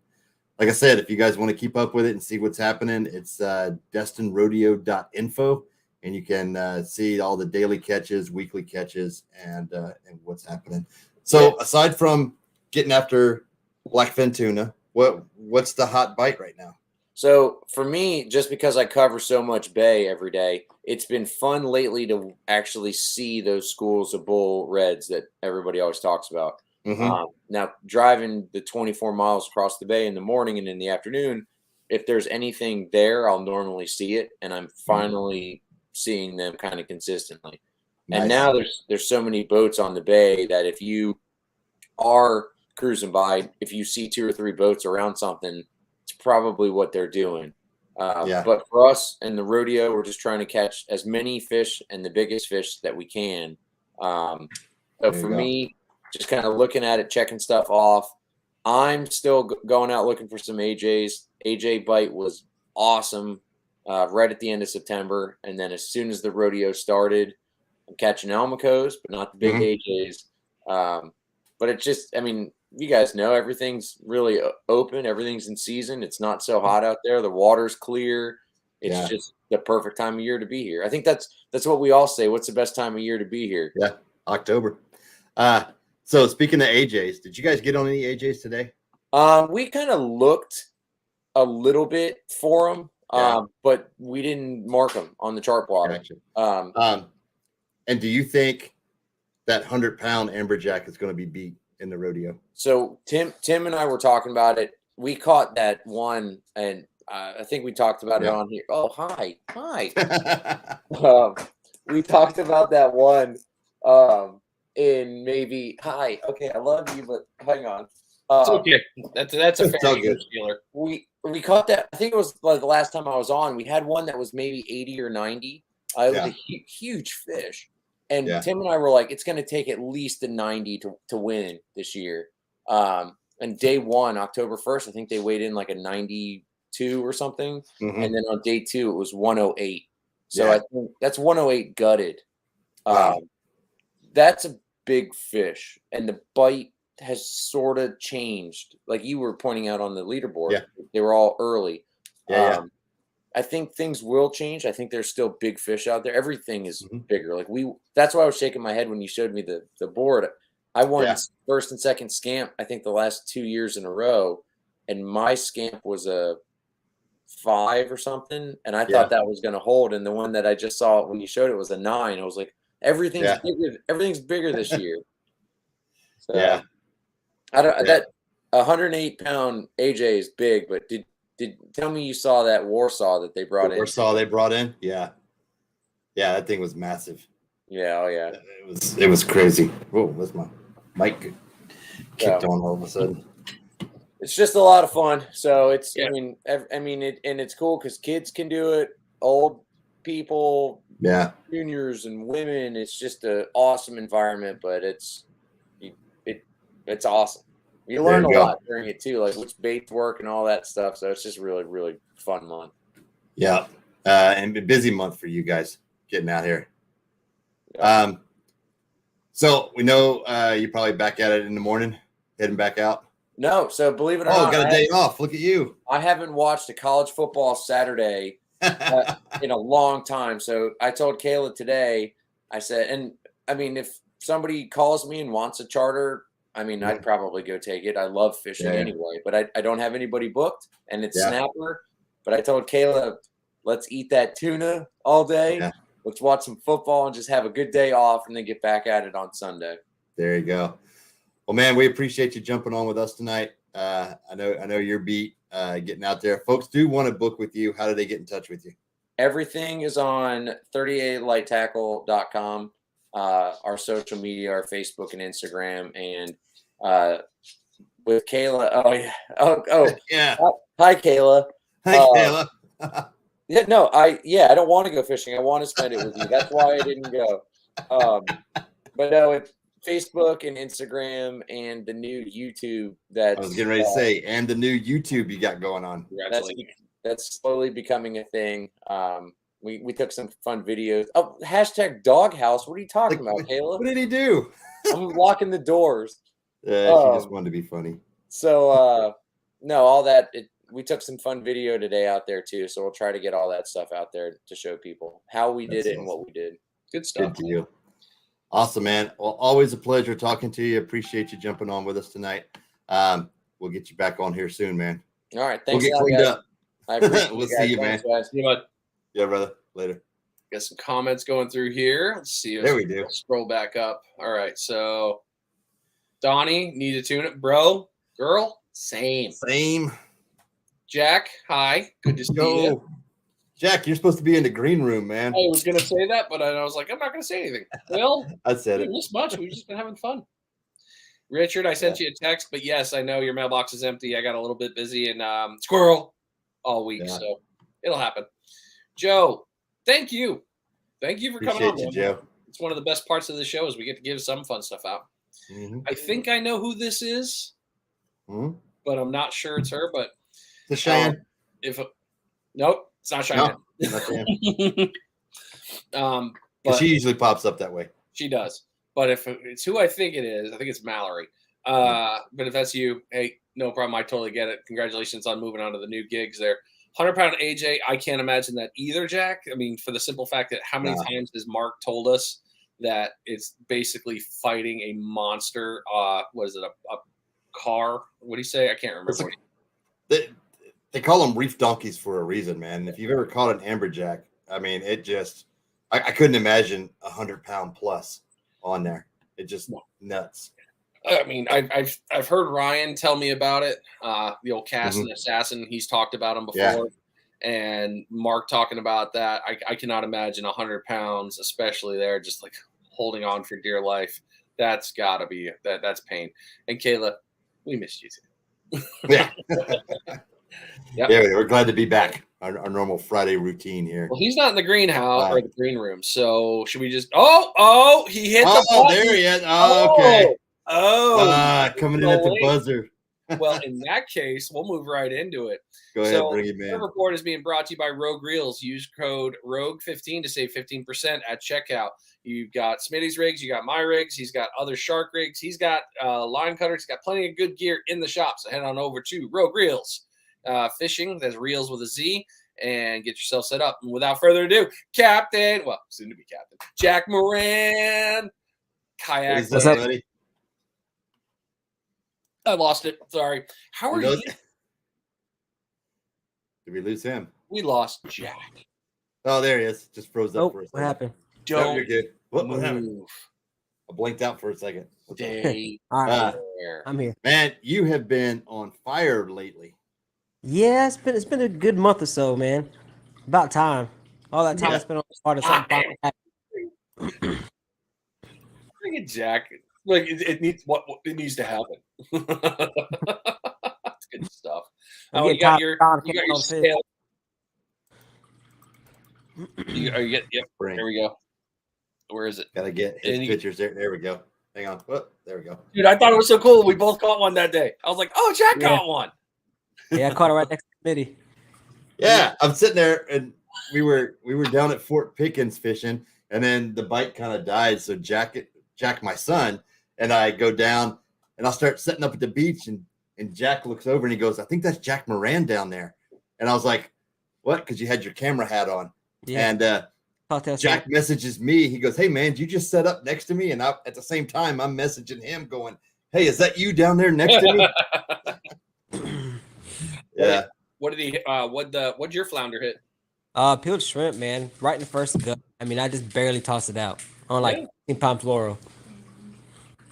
like I said, if you guys want to keep up with it and see what's happening, it's destinrodeo.info. And you can see all the daily catches, weekly catches, and what's happening. So aside from getting after blackfin tuna, what's the hot bite right now? So for me, just because I cover so much bay every day, it's been fun lately to actually see those schools of bull reds that everybody always talks about. Mm-hmm. Now, driving the 24 miles across the bay in the morning and in the afternoon, if there's anything there, I'll normally see it, and I'm finally seeing them kind of consistently. Nice. And now there's so many boats on the bay that if you are cruising by, if you see 2 or 3 boats around something, it's probably what they're doing. But for us in the rodeo, we're just trying to catch as many fish and the biggest fish that we can. So for me, just kind of looking at it, checking stuff off. I'm still going out looking for some AJs. AJ bite was awesome right at the end of September. And then as soon as the rodeo started, I'm catching Almacos, but not the big AJs. But it just, you guys know everything's really open. Everything's in season. It's not so hot out there. The water's clear. It's just the perfect time of year to be here. I think that's what we all say. What's the best time of year to be here? Yeah, October. So speaking of AJs, did you guys get on any AJs today? We kind of looked a little bit for them, but we didn't mark them on the chart blotter. Gotcha. And do you think that 100-pound amberjack is going to be beat in the rodeo? So Tim and I were talking about it. We caught that one, and I think we talked about it on here. Oh, hi. We talked about that one in maybe hi. Okay, I love you, but hang on. It's okay. That's a fair English dealer. We caught that. I think it was like the last time I was on. We had one that was maybe 80 or 90. It was a huge fish. And Tim and I were like, it's going to take at least a 90 to win this year. And day one, October 1st, I think they weighed in like a 92 or something. Mm-hmm. And then on day 2, it was 108. So I think that's 108 gutted. Wow. That's a big fish. And the bite has sort of changed. Like you were pointing out on the leaderboard. Yeah. They were all early. I think things will change. I think there's still big fish out there. Everything is bigger. Like that's why I was shaking my head when you showed me the board. I won first and second scamp, I think the last 2 years in a row. And my scamp was a 5 or something. And I thought that was going to hold. And the one that I just saw when you showed it was a 9. I was like, Everything's bigger. Everything's bigger this year. So, yeah. I don't. That 108-pound AJ is big, but did tell me you saw that Warsaw that they brought in? Warsaw they brought in, yeah, that thing was massive. Yeah, oh yeah, it was crazy. Whoa, that's my mic kicked on all of a sudden. It's just a lot of fun. So it's, I mean, and it's cool because kids can do it, old people, juniors and women. It's just an awesome environment, but it's awesome. You learn a lot during it too, like which baits work and all that stuff. So it's just really, really fun month. Yeah, and a busy month for you guys getting out here. Yeah. So we know you're probably back at it in the morning, heading back out. No, so believe it or not, got a day off. Look at you. I haven't watched a college football Saturday in a long time. So I told Kayla today, I said, and I mean, if somebody calls me and wants a charter, I mean, I'd probably go take it. I love fishing anyway, but I don't have anybody booked, and it's snapper. But I told Kayla, let's eat that tuna all day. Yeah. Let's watch some football and just have a good day off and then get back at it on Sunday. There you go. Well, man, we appreciate you jumping on with us tonight. I know you're beat getting out there. Folks do want to book with you. How do they get in touch with you? Everything is on 38lighttackle.com. Our social media, our Facebook and Instagram, and with Kayla. Oh yeah. Oh yeah. Hi Kayla. Hi Kayla. I don't want to go fishing. I want to spend it with you. That's why I didn't go. But no, it's Facebook and Instagram and the new YouTube. That I was getting ready to say, and the new YouTube you got going on. That's slowly becoming a thing. We took some fun videos. Oh, hashtag doghouse. What are you talking about, Kayla? What did he do? I'm locking the doors. She just wanted to be funny. So no, all that. We took some fun video today out there too. So we'll try to get all that stuff out there to show people how we did it and what we did. Good stuff. Good deal. Awesome, man. Well, always a pleasure talking to you. Appreciate you jumping on with us tonight. We'll get you back on here soon, man. All right. Thanks. We'll get cleaned up. I appreciate we'll see you, man. Guys. You know what? Yeah, brother. Later. Got some comments going through here. Let's see. There we do. Scroll back up. All right. So, Donnie, need a tune it. Bro, girl, same. Jack, hi. Good to see you. Jack, you're supposed to be in the green room, man. I was going to say that, but I was like, I'm not going to say anything. Well, I said it. This much. We've just been having fun. Richard, I sent you a text, but yes, I know your mailbox is empty. I got a little bit busy and squirrel all week, so it'll happen. Joe, thank you. Thank you for coming on, man. Joe. It's one of the best parts of the show is we get to give some fun stuff out. Mm-hmm. I think I know who this is, but I'm not sure it's her. But the Cheyenne. Nope, it's not Cheyenne. No, but she usually pops up that way. She does. But if it's who I think it is, I think it's Mallory. But if that's you, hey, no problem. I totally get it. Congratulations on moving on to the new gigs there. 100-pound AJ, I can't imagine that either, Jack. I mean, for the simple fact that how many times has Mark told us that it's basically fighting a monster? What is it, a car? What do you say? I can't remember. They call them reef donkeys for a reason, man. If you've ever caught an amberjack, I mean, it just I couldn't imagine 100-pound plus on there. It just nuts. I mean, I've heard Ryan tell me about it. The old Cassin Assassin, he's talked about him before, and Mark talking about that. I cannot imagine 100 pounds, especially there, just like holding on for dear life. That's got to be that's pain. And Kayla, we missed you too. Yeah. Yeah, we're glad to be back. Our normal Friday routine here. Well, he's not in the greenhouse or the green room, so should we just? Oh, he hit the button. There he is. Oh, okay. Coming in at the late. Buzzer. Well, in that case, we'll move right into it. Go ahead, bring it, man. The report is being brought to you by Rogue Reels. Use code ROGUE15 to save 15% at checkout. You've got Smitty's rigs, you got my rigs, he's got other shark rigs, he's got line cutters, he's got plenty of good gear in the shop. So head on over to Rogue Reels. Fishing, that's reels with a Z, and get yourself set up. And without further ado, soon to be Captain, Jack Moran, kayak. What's up, buddy? I lost it. Sorry. How are you? Did we lose him? We lost Jack. Oh, there he is. Just froze up for us. What happened? Don't you're good. What happened? I blinked out for a second. Stay All right, there. I'm here. Man, you have been on fire lately. Yeah, it's been a good month or so, man. About time. All that time I spent on the water, something finally happened. Look at Jack. Like it needs what it needs to happen. That's good stuff. I'm Oh, you getting got tired your of trying to you got catch your all the fish. scale. Yep. Bring. There we go. Where is it? Gotta get his And you- pictures there. There we go. Hang on. Whoop, there we go. Dude, I thought it was so cool. We both caught one that day. I was like, "Oh, Jack Yeah. got one." Yeah, I caught it right next to Smitty. Yeah, I'm sitting there and we were down at Fort Pickens fishing, and then the bite kind of died. So Jack, my son, and I go down and I'll start setting up at the beach, and Jack looks over and he goes, "I think that's Jack Moran down there." And I was like, "What?" Because you had your camera hat on. Yeah. And Jack messages me. He goes, "Hey man, did you just set up next to me?" And at the same time, I'm messaging him going, "Hey, is that you down there next to me?" Yeah. What did he? What'd your flounder hit? Peeled shrimp, man. Right in the first gut. I mean, I just barely tossed it out on like 15-pound fluoro.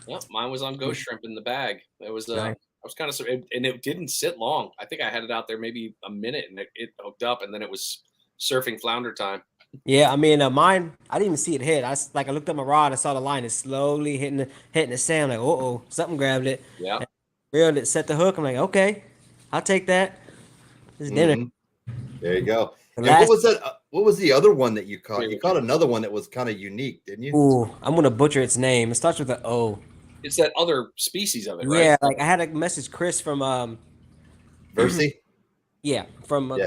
Yep, mine was on ghost shrimp in the bag. It was Nice. I was kind of and it didn't sit long. I think I had it out there maybe a minute, and it hooked up, and then it was surfing flounder time. Yeah, I mean, mine. I didn't even see it hit. I looked at my rod. I saw the line is slowly hitting the sand. Like, something grabbed it. Yeah, Reeled it, set the hook. I'm like, okay, I'll take that. This is dinner. There you go. The And what last- was that? What was the other one that you caught? Here we You caught another one that was kind of unique, didn't you? Ooh, I'm gonna butcher its name. It starts with an O. it's that other species of it, right? Yeah, like I had a message Chris from Versi? yeah, from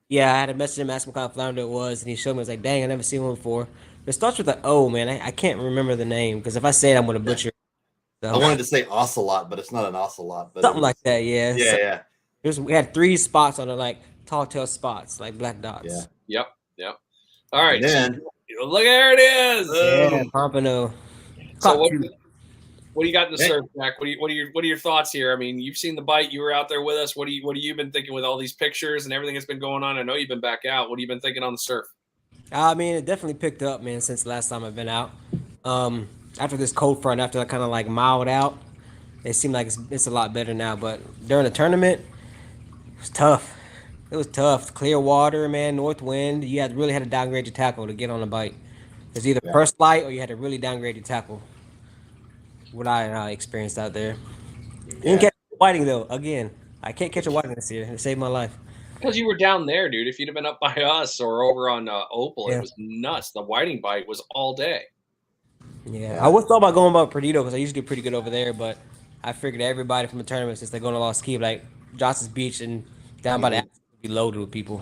Yeah. I had a message him asking what kind of flounder it was, and he showed me. I was like, dang, I never seen one before. It starts with an O, man. I can't remember the name because if I say it, I'm gonna butcher it. So, I wanted to say ocelot, but it's not an ocelot. But something like that. Yeah. Yeah, So, yeah. we had 3 spots on it, like tall tail spots, like black dots. Yeah. Yep. All right. And then Look, there it is. Yeah, Pompano. So Caught 2. what do you got in the Hey. surf, Jack? What are your thoughts here? I mean, you've seen the bite. You were out there with us. What have you been thinking with all these pictures and everything that's been going on? I know you've been back out. What have you been thinking on the surf? I mean, it definitely picked up, man, since the last time I've been out. After this cold front, after I kind of like mild out, it seemed like it's a lot better now. But during the tournament, it was tough. It was tough. Clear water, man, north wind. You really had to downgrade your tackle to get on the bite. It's either first light or you had to really downgrade your tackle. What I experienced out there. Didn't catch a whiting though. Again, I can't catch a whiting this year. It saved my life. Because you were down there, dude. If you'd have been up by us or over on Opal, Yeah. it was nuts. The whiting bite was all day. Yeah, I was thought about going by Perdido because I usually do pretty good over there, but I figured everybody from the tournament, since they're going to Lost Key, like Johnson's Beach and down by the would be loaded with people.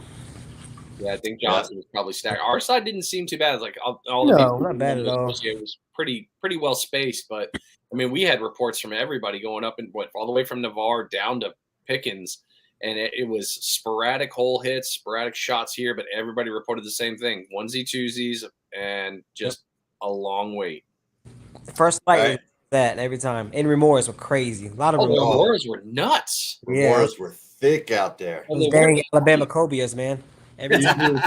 Yeah, I think Johnson was probably stacked. Our side didn't seem too bad. Like all the No, people not bad at all. It was pretty well spaced, but I mean, we had reports from everybody going up and all the way from Navarre down to Pickens, and it was sporadic hole hits, sporadic shots here, but everybody reported the same thing: onesie twosies, and just a long wait. The first fight Right. was that every time. And remorse were crazy. A lot of Oh, the remorse. Auroras were nuts. Yeah. Remoras were thick out there. And they Those dang were- Alabama cobias, man. Every time.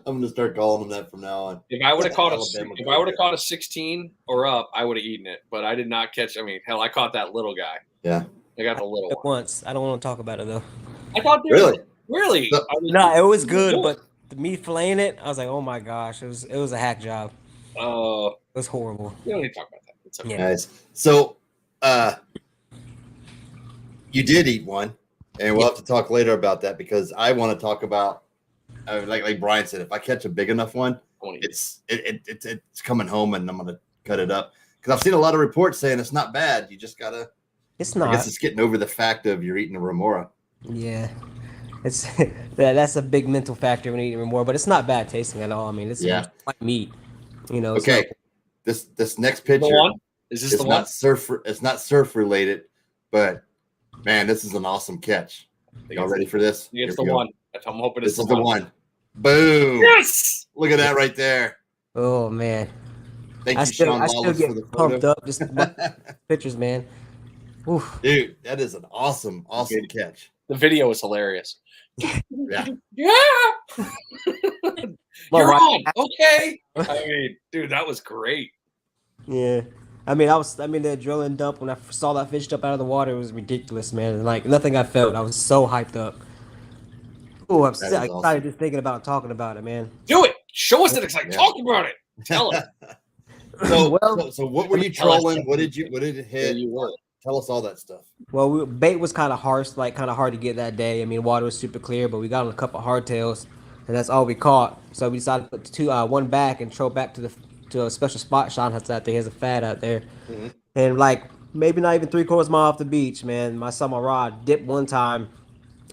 I'm gonna start calling them that from now on. If I would have caught Alabama caught a 16 or up, I would have eaten it. But I did not catch. I mean, hell, I caught that little guy. Yeah. I got the little one. Once. I don't want to talk about it though. I thought they were- Really? really. So- I was- No, it was good, but me filleting it, I was like, oh my gosh, it was a hack job. It was horrible. we don't need to talk about that. It's okay. Yeah. Nice. So, you did eat one, and we'll have to talk later about that because I want to talk about, like Brian said, if I catch a big enough one, I wanna eat it. it's coming home, and I'm gonna cut it up because I've seen a lot of reports saying it's not bad. You just gotta. It's I not. guess it's getting over the fact of you're eating a remora. Yeah. It's that's a big mental factor when eating more, but it's not bad tasting at all. I mean, it's like meat. You know. Okay, this next picture The one? Is this is the not one? surf. It's not surf related, but man, this is an awesome catch. Y'all ready for this? It's Here the we go. one. I'm hoping it's This is the one. Boom! Yes. Look at that right there. Oh man, Thank I you, still Sean Wallace, get for the pumped photo. up just about pictures, man. Oof. Dude, that is an awesome catch. The video is hilarious. Yeah. Yeah. You're right. on. Okay. I mean, dude, that was great. Yeah. The drilling dump, when I saw that fish jump out of the water, it was ridiculous, man. Like, nothing I felt. I was so hyped up. Oh, I'm That so is excited awesome. just thinking about talking about it, man. Do it. Show us that excitement. Yeah. Talk about it. Tell us. So what were you tell us trolling? something. What did it hit? you were. Tell us all that stuff. Well, bait was kind of harsh, like kind of hard to get that day. I mean, water was super clear, but we got on a couple hardtails, and that's all we caught. So we decided to put one back and throw back to a special spot Sean has out there. He has a fad out there, and like maybe not even 3/4 mile off the beach, man. I saw my rod dip one time,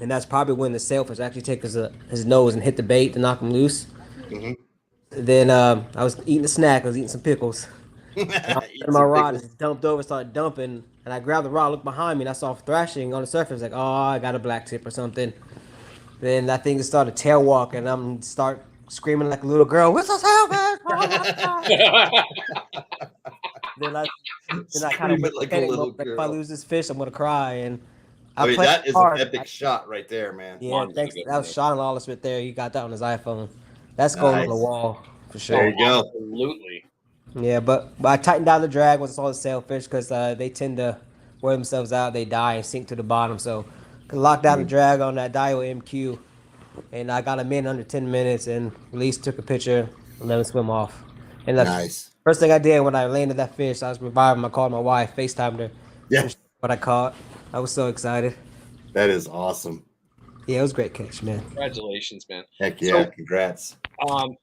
and that's probably when the sailfish actually take his nose and hit the bait to knock him loose. Then I was eating a snack. I was eating some pickles. And my rod just dumped over, started dumping, and I grabbed the rod, looked behind me, and I saw thrashing on the surface. Like, oh, I got a black tip or something. Then that thing just started tail walking, and I'm start screaming like a little girl, "Whistle sailfish!" then I kind of Screaming like a little like, if girl. I lose this fish, I'm gonna cry. And I mean, played that is hard. an epic shot right there, man. Yeah, Martin's thanks. a good That was one. Sean Lawless right there. He got that on his iPhone. That's going on the Nice. wall for sure. There you go. Absolutely. Yeah, but I tightened down the drag once I saw the sailfish because they tend to wear themselves out. They die and sink to the bottom. So I locked down the drag on that Dio MQ, and I got him in under 10 minutes and released, took a picture, and let him swim off. And the Nice. first thing I did when I landed that fish, I was reviving. I called my wife, FaceTimed her. Yeah. What I caught. I was so excited. That is awesome. Yeah, it was a great catch, man. Congratulations, man. Heck yeah. So- Congrats.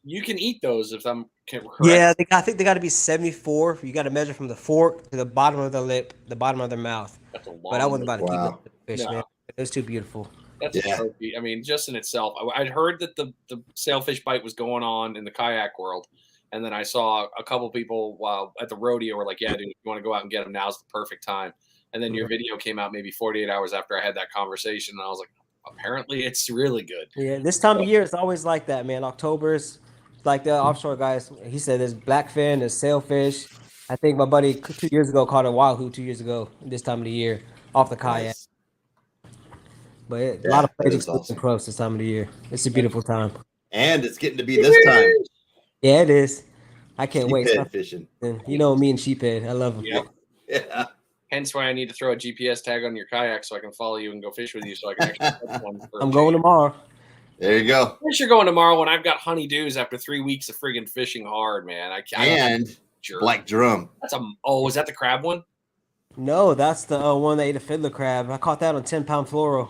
You can eat those if I'm correct. Yeah, I think they got to be 74. You got to measure from the fork to the bottom of the lip, the bottom of their mouth. That's a long But I wasn't about to keep Wow. that fish, No. man. It was too beautiful. That's a trophy. I mean, just in itself. I'd heard that the sailfish bite was going on in the kayak world. And then I saw a couple people while at the rodeo were like, yeah, dude, if you want to go out and get them, now's the perfect time. And then your video came out maybe 48 hours after I had that conversation. And I was like, apparently it's really good. Yeah, this time of year, it's always like that, man. October's like the offshore guys. He said there's blackfin, there's sailfish. I think my buddy 2 years ago caught a wahoo 2 years ago this time of the year off the kayak. Nice. But a Yeah, lot of that plays is awesome. close this time of the year. It's a beautiful time. And it's getting to be this time. Yeah, it is. I can't wait. Sheephead fishing. You know me and sheephead. I love them. Yep. Yeah. Hence why I need to throw a GPS tag on your kayak so I can follow you and go fish with you so I can actually catch one. for a I'm going change. tomorrow. There you go. Of course you're going tomorrow when I've got honeydews after 3 weeks of friggin' fishing hard, man. I can't. And black drum. That's is that the crab one? No, that's the one that ate a fiddler crab. I caught that on 10-pound fluoro.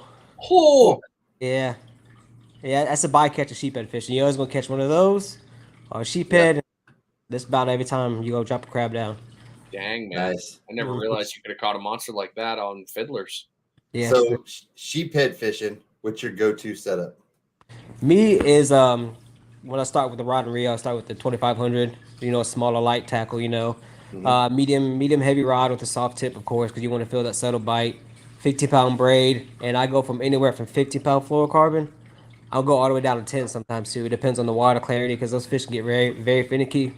Oh, Yeah. Yeah, that's a bycatch of sheephead fishing. You're always going to catch one of those or a sheephead. That's about every time you go drop a crab down. dang, man. Nice. I never realized you could have caught a monster like that on fiddlers. Yeah. So sheephead fishing, what's your go-to setup? Me is when I start with the rod and reel, I start with the 2500, a smaller light tackle, medium heavy rod with a soft tip, of course, because you want to feel that subtle bite. 50-pound braid, and I go from anywhere from 50-pound fluorocarbon. I'll go all the way down to 10 sometimes too. It depends on the water clarity because those fish can get very, very finicky.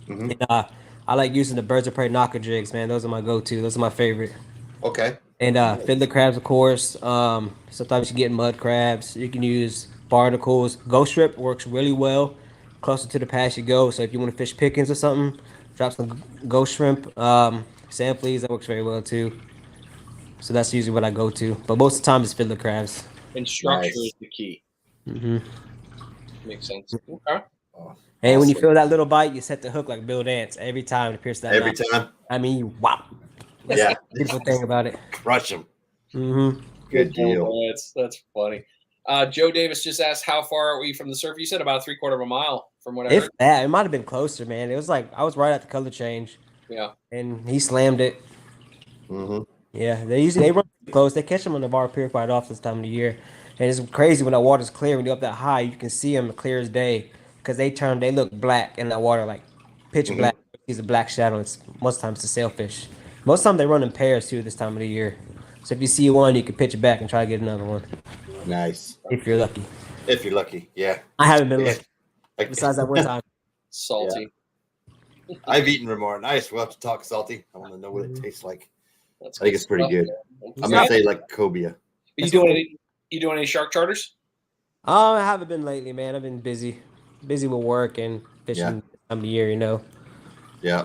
And, I like using the birds of prey knocker jigs, man. Those are my go-to. Those are my favorite. Okay. And fiddler crabs, of course. Sometimes you get mud crabs. You can use barnacles. Ghost strip works really well. Closer to the pass you go. So if you want to fish pickings or something, drop some ghost shrimp. Sand fleas, that works very well too. So that's usually what I go to. But most of the time it's fiddler crabs. And structure Nice. is the key. Mm-hmm. Makes sense. Okay. And when you Awesome. feel that little bite, you set the hook like Bill Dance every time to pierce that Every knot. time. I mean, you wow. Yeah. Beautiful thing about it. Crush them. Mm-hmm. Good deal. Oh, that's funny. Joe Davis just asked, how far are we from the surf? You said about 3/4 mile from what I If heard. that, it might have been closer, man. It was like I was right at the color change, Yeah. and he slammed it. Mm-hmm. Yeah, they run close. They catch them on the Navarre Pier quite often this time of the year, and it's crazy when that water's clear. When you're up that high, you can see them clear as day because they look black in that water, like pitch black. He's a black shadow. It's most times the sailfish. Most times they run in pairs too this time of the year. So if you see one, you can pitch it back and try to get another one Nice. if you're lucky. If you're lucky. Yeah. I haven't been lucky Like, besides that one time. Salty. I've eaten remora. Nice. We'll have to talk salty. I want to know what it tastes like. That's I think it's pretty stuff. good. Okay. I'm gonna say like cobia. You doing any shark charters? I haven't been lately, man. I've been busy. busy with work and fishing time of year, you know. Yeah.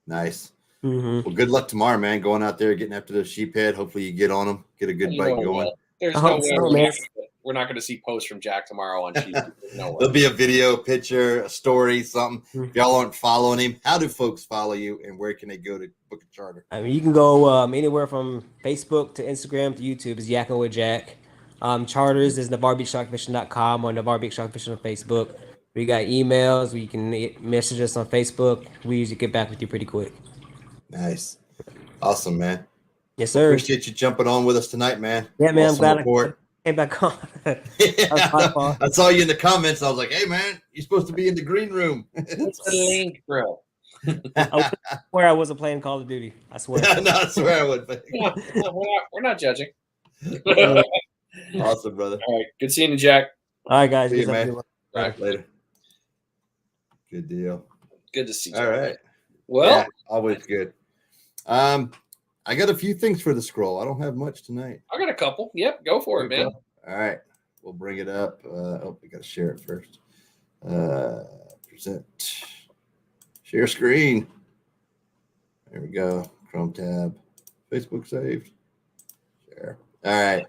Nice. Mm-hmm. Well, good luck tomorrow, man. Going out there, getting after those sheephead. Hopefully you get on them, get a good bite going. There's I no hope way so, man. we're not going to see posts from Jack tomorrow on sheep. No way. There'll be a video, a picture, a story, something. If y'all aren't following him, how do folks follow you, and where can they go to book a charter? I mean, you can go anywhere from Facebook to Instagram to YouTube. Is Yakking with Jack. Charters is NavarreBeachSharkFishing.com or Navarre Beach Shark Fishing on Facebook. We got emails. We can message us on Facebook. We usually get back with you pretty quick. Nice. Awesome, man. Yes, sir. Appreciate you jumping on with us tonight, man. Yeah, man. Awesome I'm glad report. I came back on. I saw you in the comments. I was like, hey, man, you're supposed to be in the green room. What's the link, bro? I swear I wasn't playing Call of Duty. I swear. No, I swear I would. We're not judging. Awesome, brother. All right. Good seeing you, Jack. All right, guys. See you, man. All right. Later. Good deal. Good to see you. All right. Well, Yeah, always good. I got a few things for the scroll. I don't have much tonight. I got a couple. Yep. Go for it, man. All right. We'll bring it up. We got to share it first. Present. Share screen. There we go. Chrome tab. Facebook saved. Share. All right.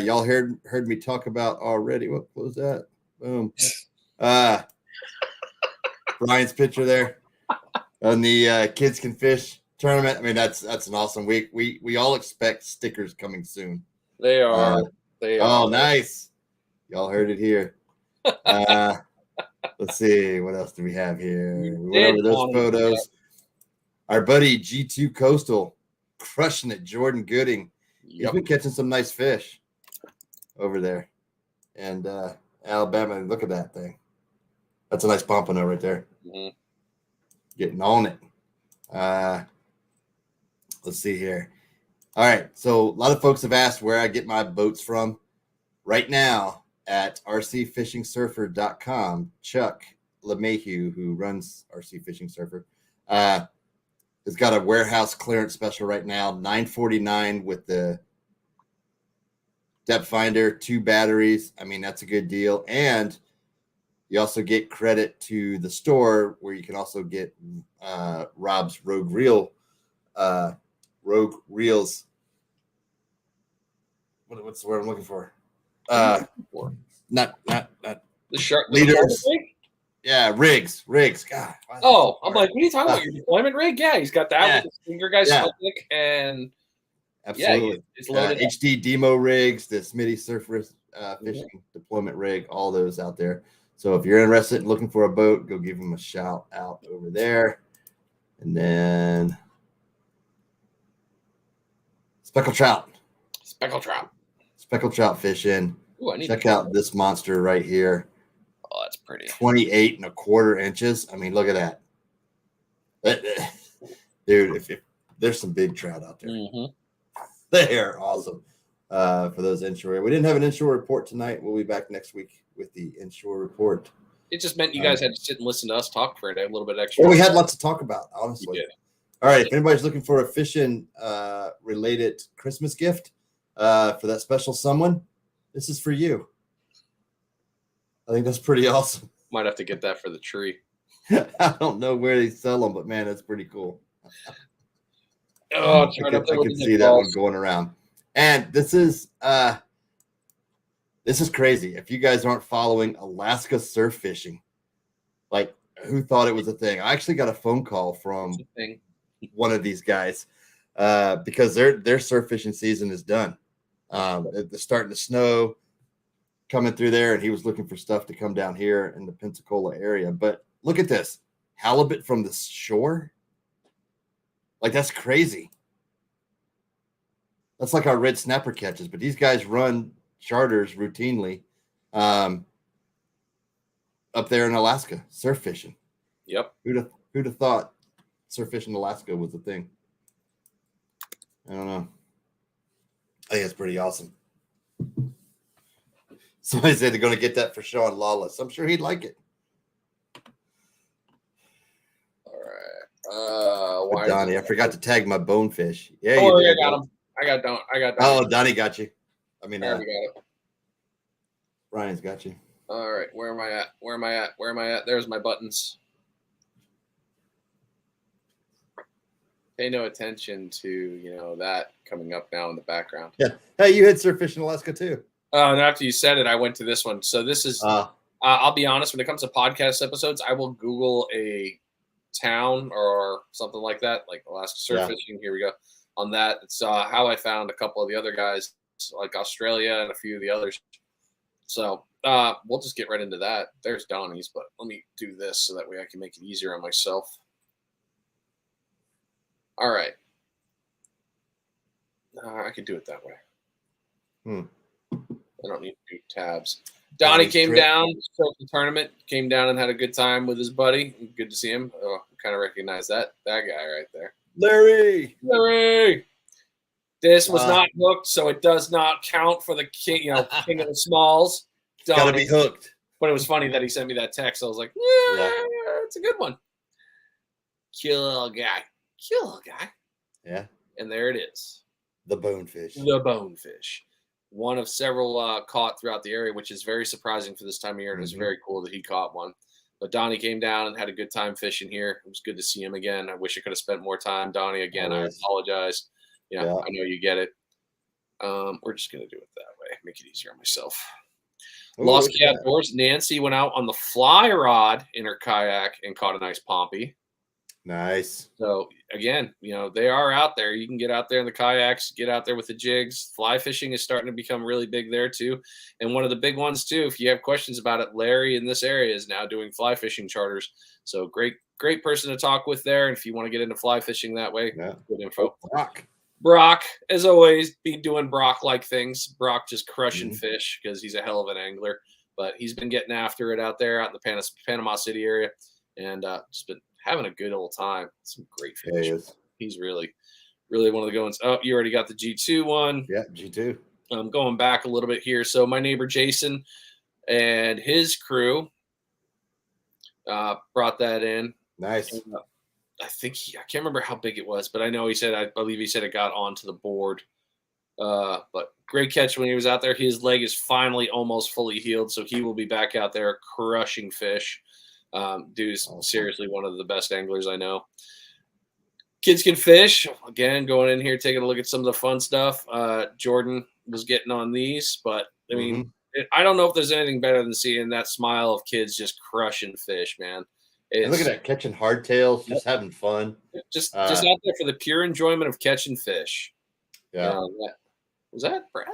Y'all heard me talk about already. What was that? Boom. Brian's picture there on the Kids Can Fish tournament. I mean, that's an awesome week. We all expect stickers coming soon. They are. Oh, nice. Y'all heard it here. Let's see. What else do we have here? We went over those photos. Our buddy G2 Coastal crushing it. Jordan Gooding. He's been catching some nice fish over there. And Alabama, look at that thing. That's a nice pompano right there. Mm-hmm. Getting on it. Let's see here. All right. So a lot of folks have asked where I get my boats from. Right now at rcfishingsurfer.com, Chuck LeMahieu, who runs RC Fishing Surfer, has got a warehouse clearance special right now, $9.49 with the depth finder, 2 batteries. I mean, that's a good deal. And you also get credit to the store where you can also get Rob's Rogue Reels. What's the word I'm looking for? Not the shark leaders. Yeah, rigs. God. Oh, I'm like, what are you talking about? Your deployment rig? Yeah, he's got that with his finger guys and absolutely. It's loaded. HD demo rigs, the Smitty surfer fishing deployment rig, all those out there. So if you're interested in looking for a boat, go give them a shout out over there. And then speckled trout fishing. Ooh, check out this monster right here. Oh, that's pretty. 28 1/4 inches. I mean, look at that. Dude, if there's some big trout out there. Mm-hmm. They are awesome. For those inshore. We didn't have an inshore report tonight. We'll be back next week with the inshore report. It just meant you guys had to sit and listen to us talk for a little bit extra. Well, we had lots to talk about, honestly. All right. If anybody's looking for a fishing related Christmas gift for that special someone, this is for you. I think that's pretty awesome. Might have to get that for the tree. I don't know where they sell them, but man, that's pretty cool. Oh, I can see that one going around. And this is crazy. If you guys aren't following Alaska surf fishing, like who thought it was a thing? I actually got a phone call from one of these guys because their surf fishing season is done. It's starting to snow coming through there, and he was looking for stuff to come down here in the Pensacola area. But look at this halibut from the shore. Like, that's crazy. That's like our red snapper catches, but these guys run charters routinely up there in Alaska, surf fishing. Yep. Who'd have thought surf fishing in Alaska was a thing? I don't know. I think it's pretty awesome. Somebody said they're going to get that for Sean Lawless. I'm sure he'd like it. All right. Donnie, I forgot to tag my bonefish. Yeah, oh, I got him. I got Donnie. Oh, Donnie got you. I mean, we got it. Ryan's got you. All right, where am I at? Where am I at? Where am I at? There's my buttons. Pay no attention to, that coming up now in the background. Yeah. Hey, you had surf fish in Alaska too. And after you said it, I went to this one. So this is, I'll be honest, when it comes to podcast episodes, I will Google a town or something like that, like Alaska surf fishing. Here we go. On that, it's how I found a couple of the other guys, like Australia and a few of the others. So we'll just get right into that. There's Donnie's, but let me do this so that way I can make it easier on myself. All right. I can do it that way. I don't need to do tabs. Donnie came down, spoke the tournament, came down and had a good time with his buddy. Good to see him. Oh, I kind of recognize that guy right there. Larry. This was not hooked, so it does not count for the king, king of the smalls. Got to be hooked. But it was funny that he sent me that text. I was like, yeah, it's a good one. Kill guy. Yeah. And there it is. The bonefish. One of several caught throughout the area, which is very surprising for this time of year. And it's very cool that he caught one. But Donnie came down and had a good time fishing here. It was good to see him again. I wish I could have spent more time. Donnie, again, I apologize. I know you get it. We're just going to do it that way. Make it easier on myself. Lost Key Outdoors. Nancy went out on the fly rod in her kayak and caught a nice pompey. Nice. So again, they are out there. You can get out there in the kayaks, get out there with the jigs. Fly fishing is starting to become really big there too. And one of the big ones too, if you have questions about it, Larry in this area is now doing fly fishing charters. So great person to talk with there. And if you want to get into fly fishing that way, good info. Brock, as always, be doing Brock-like things. Brock just crushing fish because he's a hell of an angler. But he's been getting after it out there out in the Panama City area and just been having a good old time. Some great fish. Yeah, he's really, really one of the good ones. Oh, you already got the G2 one. Yeah, G2. I'm going back a little bit here. So my neighbor Jason and his crew brought that in. Nice. And, I can't remember how big it was, but I believe he said it got onto the board. But great catch when he was out there. His leg is finally almost fully healed, so he will be back out there crushing fish. Dude's seriously one of the best anglers I know. Kids Can Fish, again, going in here, taking a look at some of the fun stuff. Jordan was getting on these, but I mean, I don't know if there's anything better than seeing that smile of kids just crushing fish, man. Look at that, catching hardtails, just having fun. Just out there for the pure enjoyment of catching fish. Yeah. Was that Brad?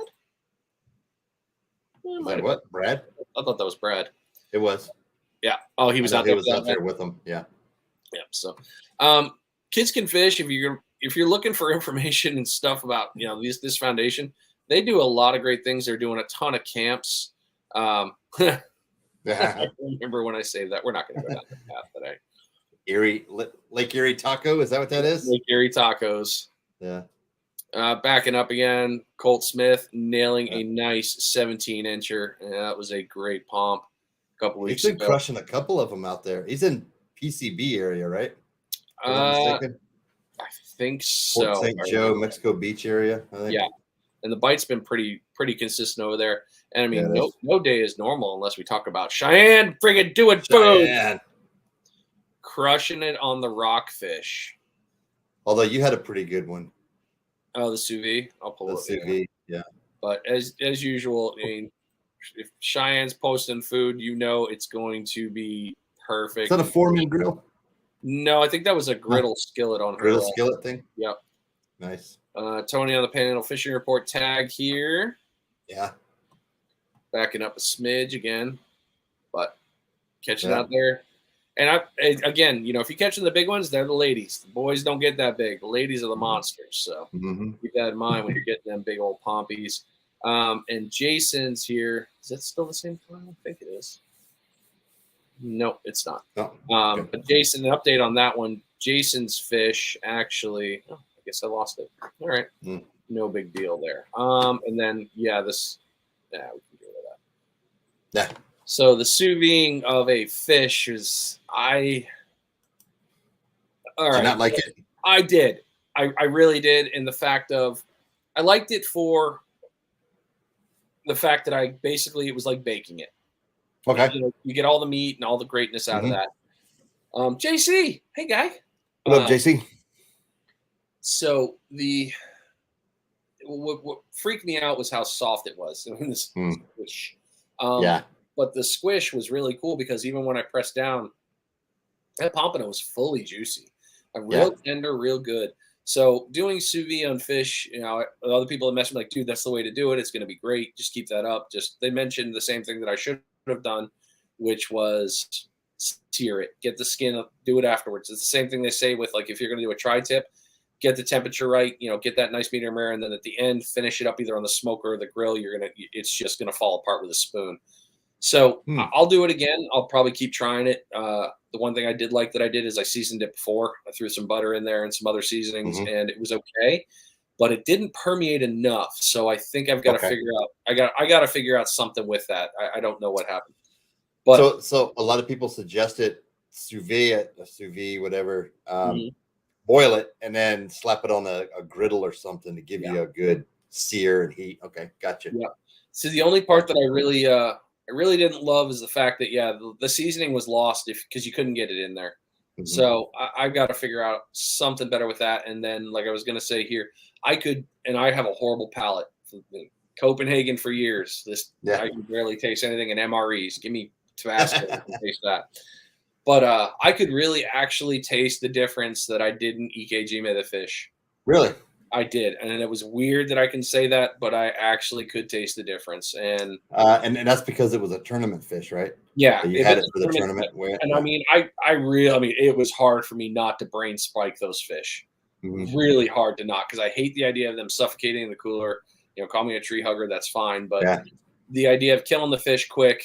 What, Brad? I thought that was Brad. It was. Yeah. Oh, he was out there. He was out there with them. Yeah. Yeah. So, Kids Can Fish. If you're looking for information and stuff about this foundation, they do a lot of great things. They're doing a ton of camps. I remember when I say that. We're not going to go down that path today. Lake Erie Taco. Is that what that is? Lake Erie Tacos. Yeah. Backing up again, Colt Smith nailing a nice 17-incher. That was a great pomp a couple weeks ago. He's been crushing a couple of them out there. He's in PCB area, right? I think so. Fort St. Joe, Mexico Beach area. I think. Yeah, and the bite's been pretty consistent over there. And I mean, no day is normal unless we talk about Cheyenne. Friggin' do it, boom! Crushing it on the rockfish. Although you had a pretty good one. Oh, the sous vide. I'll pull it. The sous vide, yeah. But as usual, I mean, if Cheyenne's posting food, it's going to be perfect. Is that a Foreman grill? No, I think that was a griddle skillet on her. Griddle skillet thing? Yep. Nice. Tony on the Panhandle Fishing Report tag here. Yeah. Backing up a smidge again, but catching out there. And again, if you're catching the big ones, they're the ladies. The boys don't get that big. The ladies are the monsters. So keep that in mind when you're getting them big old pompies. And Jason's here. Is that still the same file? I think it is. No, it's not. Oh, But Jason, an update on that one. Jason's fish actually. Oh, I guess I lost it. All right. No big deal there. And then we can deal with that. Yeah. So the sous vide of a fish is all right. Did you not like it? I did. I really did. In the fact of, I liked it for the fact that it was like baking it. Okay. You get all the meat and all the greatness out of that. JC, hey guy. What up, JC? So what freaked me out was how soft it was. Squish. But the squish was really cool because even when I pressed down, that pompano was fully juicy, real tender, real good. So doing sous vide on fish, other people have mentioned like, dude, that's the way to do it. It's going to be great. Just keep that up. They mentioned the same thing that I should have done, which was sear it, get the skin up, do it afterwards. It's the same thing they say with like, if you're going to do a tri-tip, get the temperature right, get that nice medium rare. And then at the end, finish it up either on the smoker or the grill. It's just going to fall apart with a spoon. So I'll do it again. I'll probably keep trying it. The one thing I did like that I did is I seasoned it before. I threw some butter in there and some other seasonings, and it was okay, but it didn't permeate enough. So I think I've got to figure out. I got to figure out something with that. I don't know what happened. But so a lot of people suggested sous vide, whatever. Boil it and then slap it on a griddle or something to give you a good sear and heat. Okay, gotcha. Yeah. So the only part that I really didn't love is the fact that the seasoning was lost because you couldn't get it in there. So I've got to figure out something better with that. And then, like I was going to say here, I have a horrible palate. Copenhagen for years. I can barely taste anything in MREs. Give me Tabasco to taste that. But I could really actually taste the difference that I did in EKG the fish. Really? I did, and it was weird that I can say that, but I actually could taste the difference. And that's because it was a tournament fish, right? Yeah, you had it for the tournament. And I mean, it was hard for me not to brain spike those fish. Really hard to not, because I hate the idea of them suffocating in the cooler. Call me a tree hugger, that's fine, but the idea of killing the fish quick.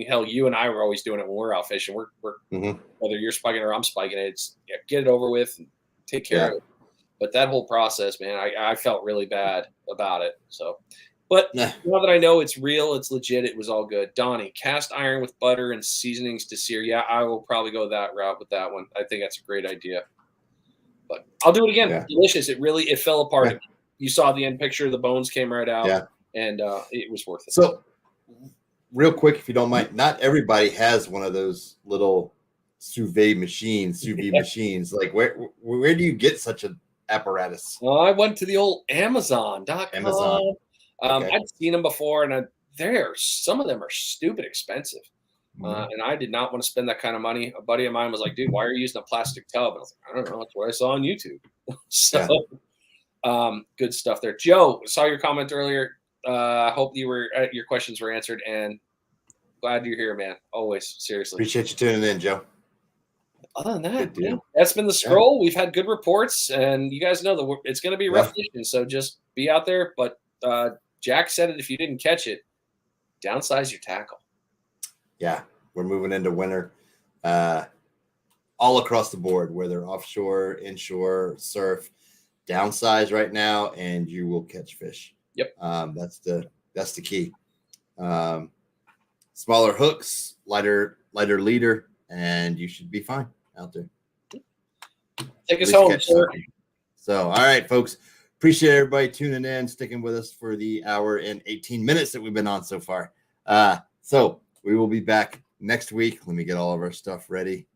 Hell, you and I were always doing it when we're out fishing. We're whether you're spiking or I'm spiking it, it's get it over with and take care of it. But that whole process, man, I felt really bad about it. So, but now that I know it's real, it's legit, it was all good. Donnie, cast iron with butter and seasonings to sear. Yeah, I will probably go that route with that one. I think that's a great idea. But I'll do it again. Yeah. Delicious. It fell apart. Yeah. You saw the end picture. The bones came right out, and it was worth it. So, real quick, if you don't mind, not everybody has one of those little sous vide machines. Like, where do you get such an apparatus? Well, I went to the old Amazon.com. I'd seen them before, and some of them are stupid expensive. And I did not want to spend that kind of money. A buddy of mine was like, dude, why are you using a plastic tub? And I was like, I don't know. That's what I saw on YouTube. Good stuff there. Joe, saw your comment earlier. Hope your questions were answered, and glad you're here, man. Always, seriously. Appreciate you tuning in, Joe. Other than that, that's been the scroll. We've had good reports, and you guys know that it's going to be rough fishing, so just be out there. But Jack said it, if you didn't catch it, downsize your tackle. Yeah, we're moving into winter all across the board, whether offshore, inshore, surf. Downsize right now, and you will catch fish. Yep. That's the key. Smaller hooks, lighter leader, and you should be fine out there. Take us home, sir. So, all right, folks. Appreciate everybody tuning in, sticking with us for the hour and 18 minutes that we've been on so far. So we will be back next week. Let me get all of our stuff ready.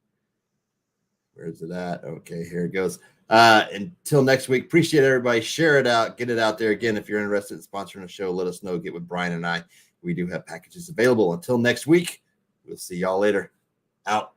Where's it at? Okay, here it goes. Until next week, appreciate everybody. Share it out, get it out there. Again, if you're interested in sponsoring a show, let us know. Get with Brian and I. We do have packages available. Until next week, we'll see y'all later. Out.